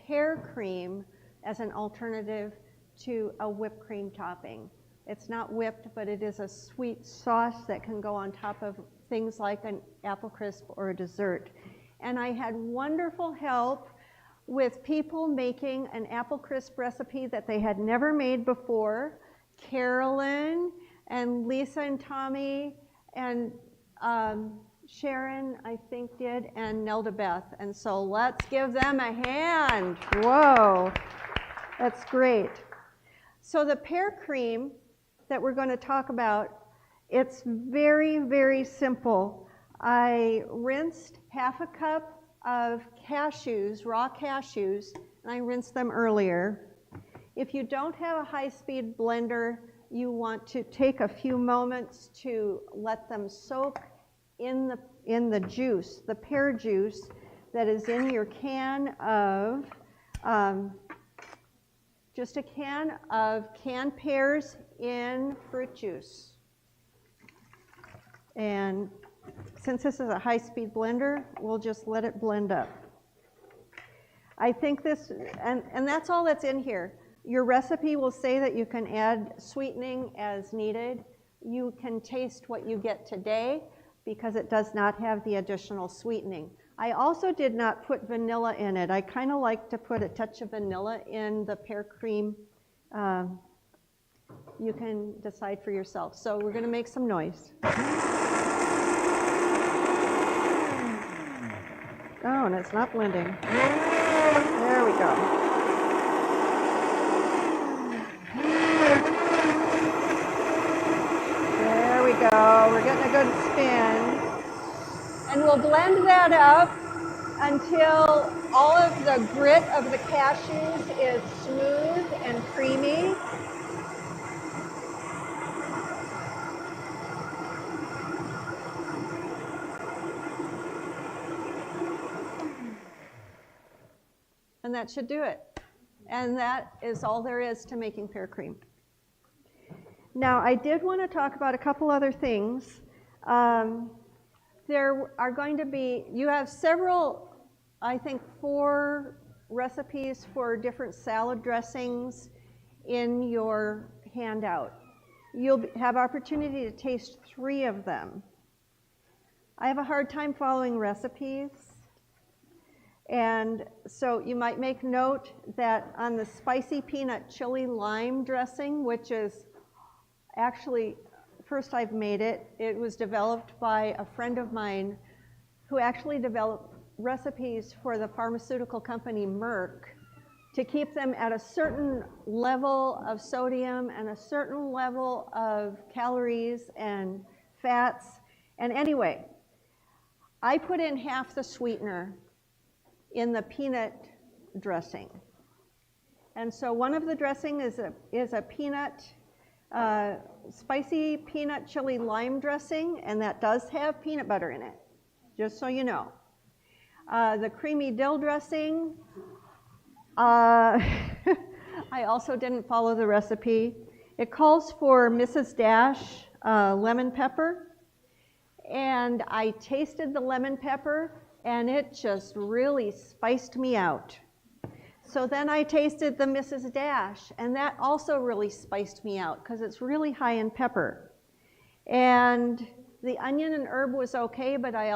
Pear cream as an alternative to a whipped cream topping. It's not whipped, but it is a sweet sauce that can go on top of things like an apple crisp or a dessert. And I had wonderful help with people making an apple crisp recipe that they had never made before. Carolyn and Lisa and Tommy and Sharon, I think, did, and Nelda Beth. And so let's give them a hand. Whoa, that's great. So the pear cream that we're going to talk about, it's very, very simple. I rinsed half a cup of cashews, raw cashews, and I rinsed them earlier. If you don't have a high-speed blender, you want to take a few moments to let them soak in the juice, the pear juice that is in your can of, just a can of canned pears in fruit juice. And since this is a high-speed blender, we'll just let it blend up. I think this, and that's all that's in here. Your recipe will say that you can add sweetening as needed. You can taste what you get today, because it does not have the additional sweetening. I also did not put vanilla in it. I kind of like to put a touch of vanilla in the pear cream. You can decide for yourself. So we're going to make some noise. Oh, and it's not blending. There we go. There we go. We're getting a good spin. And we'll blend that up until all of the grit of the cashews is smooth and creamy. And that should do it. And that is all there is to making pear cream. Now, I did want to talk about a couple other things. There are going to be, you have several, I think 4 recipes for different salad dressings in your handout. You'll have opportunity to taste 3 of them. I have a hard time following recipes. And so you might make note that on the spicy peanut chili lime dressing, which is actually, first I've made it. It was developed by a friend of mine who actually developed recipes for the pharmaceutical company Merck to keep them at a certain level of sodium and a certain level of calories and fats. And anyway, I put in half the sweetener in the peanut dressing. And so one of the dressing is a peanut, spicy peanut chili lime dressing, and that does have peanut butter in it, just so you know. The creamy dill dressing, I also didn't follow the recipe. It calls for Mrs. Dash lemon pepper, and I tasted the lemon pepper, and it just really spiced me out. So then I tasted the Mrs. Dash, and that also really spiced me out because it's really high in pepper. And the onion and herb was okay, but I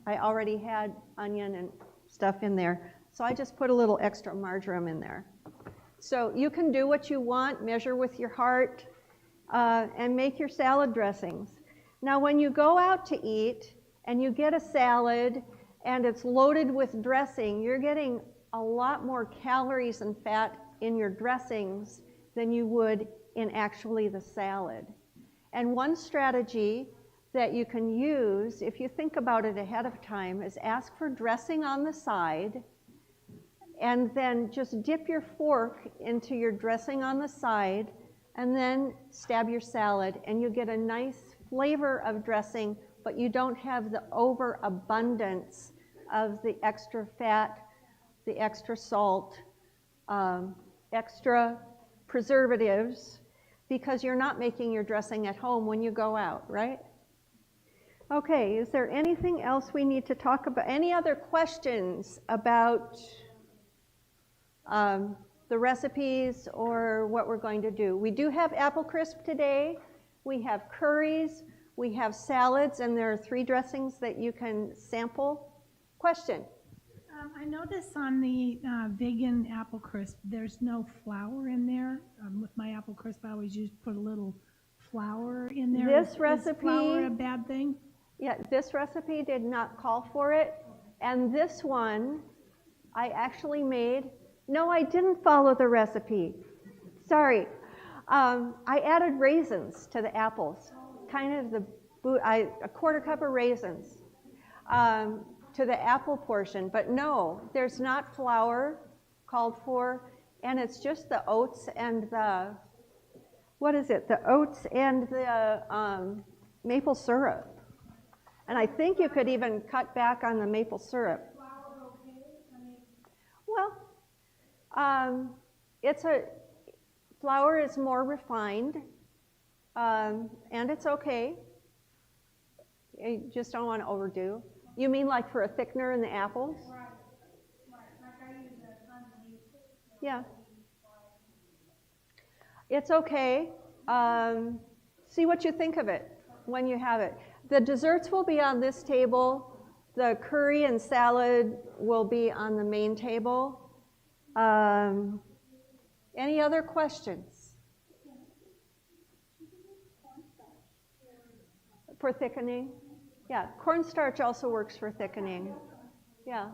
already had onion and stuff in there, so I just put a little extra marjoram in there. So you can do what you want, measure with your heart, and make your salad dressings. Now when you go out to eat and you get a salad and it's loaded with dressing, you're getting a lot more calories and fat in your dressings than you would in actually the salad. And one strategy that you can use, if you think about it ahead of time, is ask for dressing on the side, and then just dip your fork into your dressing on the side, and then stab your salad, and you get a nice flavor of dressing, but you don't have the overabundance of the extra fat, the extra salt, extra preservatives, because you're not making your dressing at home when you go out, right? Okay, is there anything else we need to talk about? Any other questions about the recipes or what we're going to do? We do have apple crisp today. We have curries. We have salads, and there are 3 dressings that you can sample. Question? I noticed on the vegan apple crisp, there's no flour in there. With my apple crisp, I always put a little flour in there. This recipe, is flour a bad thing? Yeah, this recipe did not call for it. And this one, I actually made, no, I didn't follow the recipe. Sorry. I added raisins to the apples, kind of a quarter cup of raisins to the apple portion. But no, there's not flour called for, and it's just the oats and the, what is it? The oats and the maple syrup. And I think you could even cut back on the maple syrup. Well, flour is more refined, and it's okay. You just don't want to overdo. You mean like for a thickener in the apples? Right. Like I use it underneath. Yeah. It's okay. See what you think of it when you have it. The desserts will be on this table. The curry and salad will be on the main table. Any other questions? For thickening? Yeah, cornstarch also works for thickening. Yeah.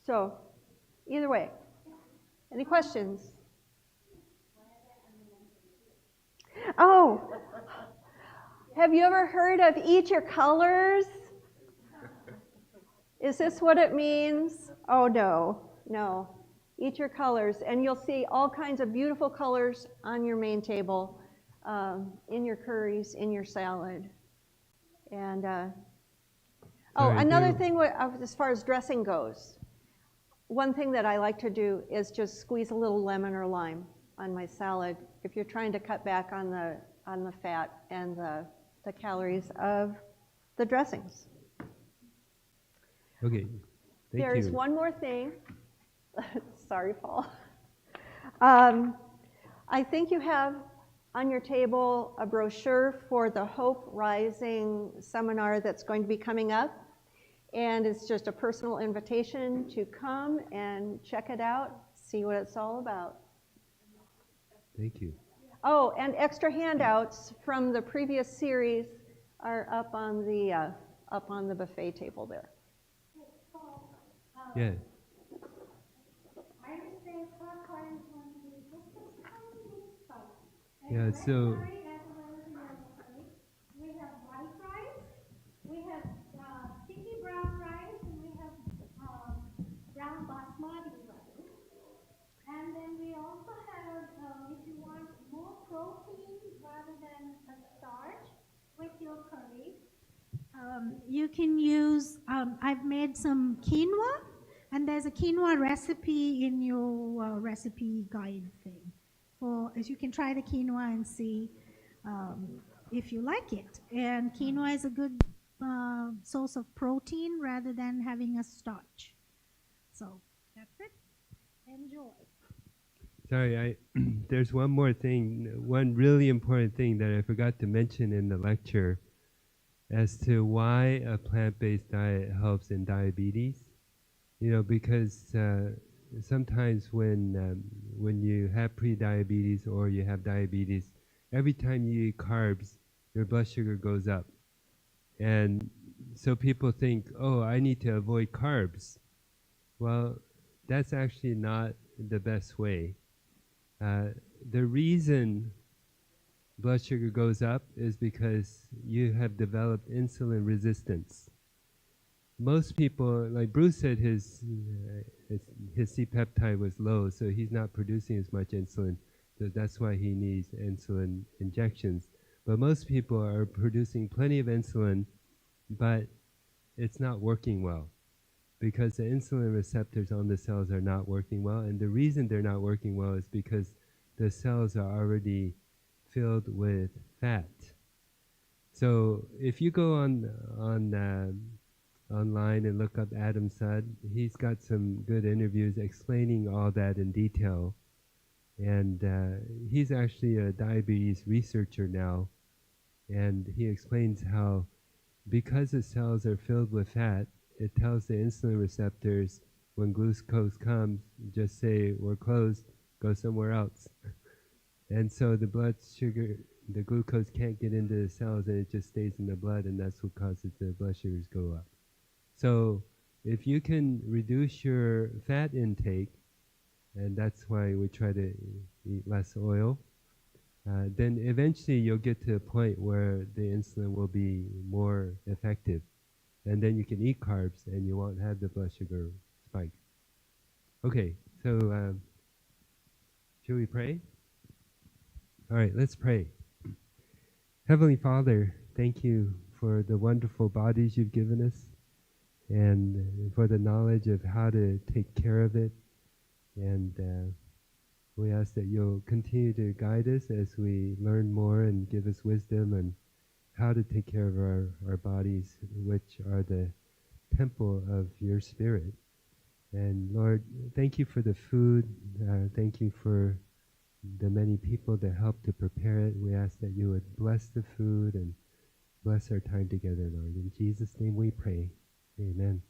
So, either way. Any questions? Oh, have you ever heard of eat your colors? Is this what it means? Oh, no, no. Eat your colors, and you'll see all kinds of beautiful colors on your main table, in your curries, in your salad. And, another thing as far as dressing goes, one thing that I like to do is just squeeze a little lemon or lime on my salad if you're trying to cut back on the fat and the calories of the dressings. Okay, There's one more thing. Sorry, Paul. I think you have on your table a brochure for the Hope Rising seminar that's going to be coming up. And it's just a personal invitation to come and check it out, see what it's all about. Thank you. Oh, and extra handouts from the previous series are up on the buffet table there. Yeah. Yeah, so we have white rice, we have sticky brown rice, and we have brown butter. can use, I've made some quinoa, and there's a quinoa recipe in your recipe guide thing. As you can try the quinoa and see if you like it. And quinoa is a good source of protein rather than having a starch. So that's it. Enjoy. Sorry, there's one more thing, one really important thing that I forgot to mention in the lecture as to why a plant-based diet helps in diabetes. You know, because sometimes when you have pre-diabetes or you have diabetes, every time you eat carbs, your blood sugar goes up. And so people think, oh, I need to avoid carbs. Well, that's actually not the best way. The reason blood sugar goes up is because you have developed insulin resistance. Most people, like Bruce said, his C-peptide was low, so he's not producing as much insulin. So that's why he needs insulin injections. But most people are producing plenty of insulin, but it's not working well because the insulin receptors on the cells are not working well. And the reason they're not working well is because the cells are already filled with fat. So if you go online and look up Adam Sudd, he's got some good interviews explaining all that in detail. And he's actually a diabetes researcher now. And he explains how because the cells are filled with fat, it tells the insulin receptors when glucose comes, just say, we're closed, go somewhere else. And so the blood sugar, the glucose can't get into the cells and it just stays in the blood, and that's what causes the blood sugars go up. So if you can reduce your fat intake, and that's why we try to eat less oil, then eventually you'll get to a point where the insulin will be more effective. And then you can eat carbs and you won't have the blood sugar spike. Okay, so should we pray? All right, let's pray. Heavenly Father, thank you for the wonderful bodies you've given us and for the knowledge of how to take care of it. And we ask that you'll continue to guide us as we learn more and give us wisdom and how to take care of our bodies, which are the temple of your Spirit. And Lord, thank you for the food. Thank you for the many people that help to prepare it. We ask that you would bless the food and bless our time together, Lord. In Jesus' name we pray. Amen.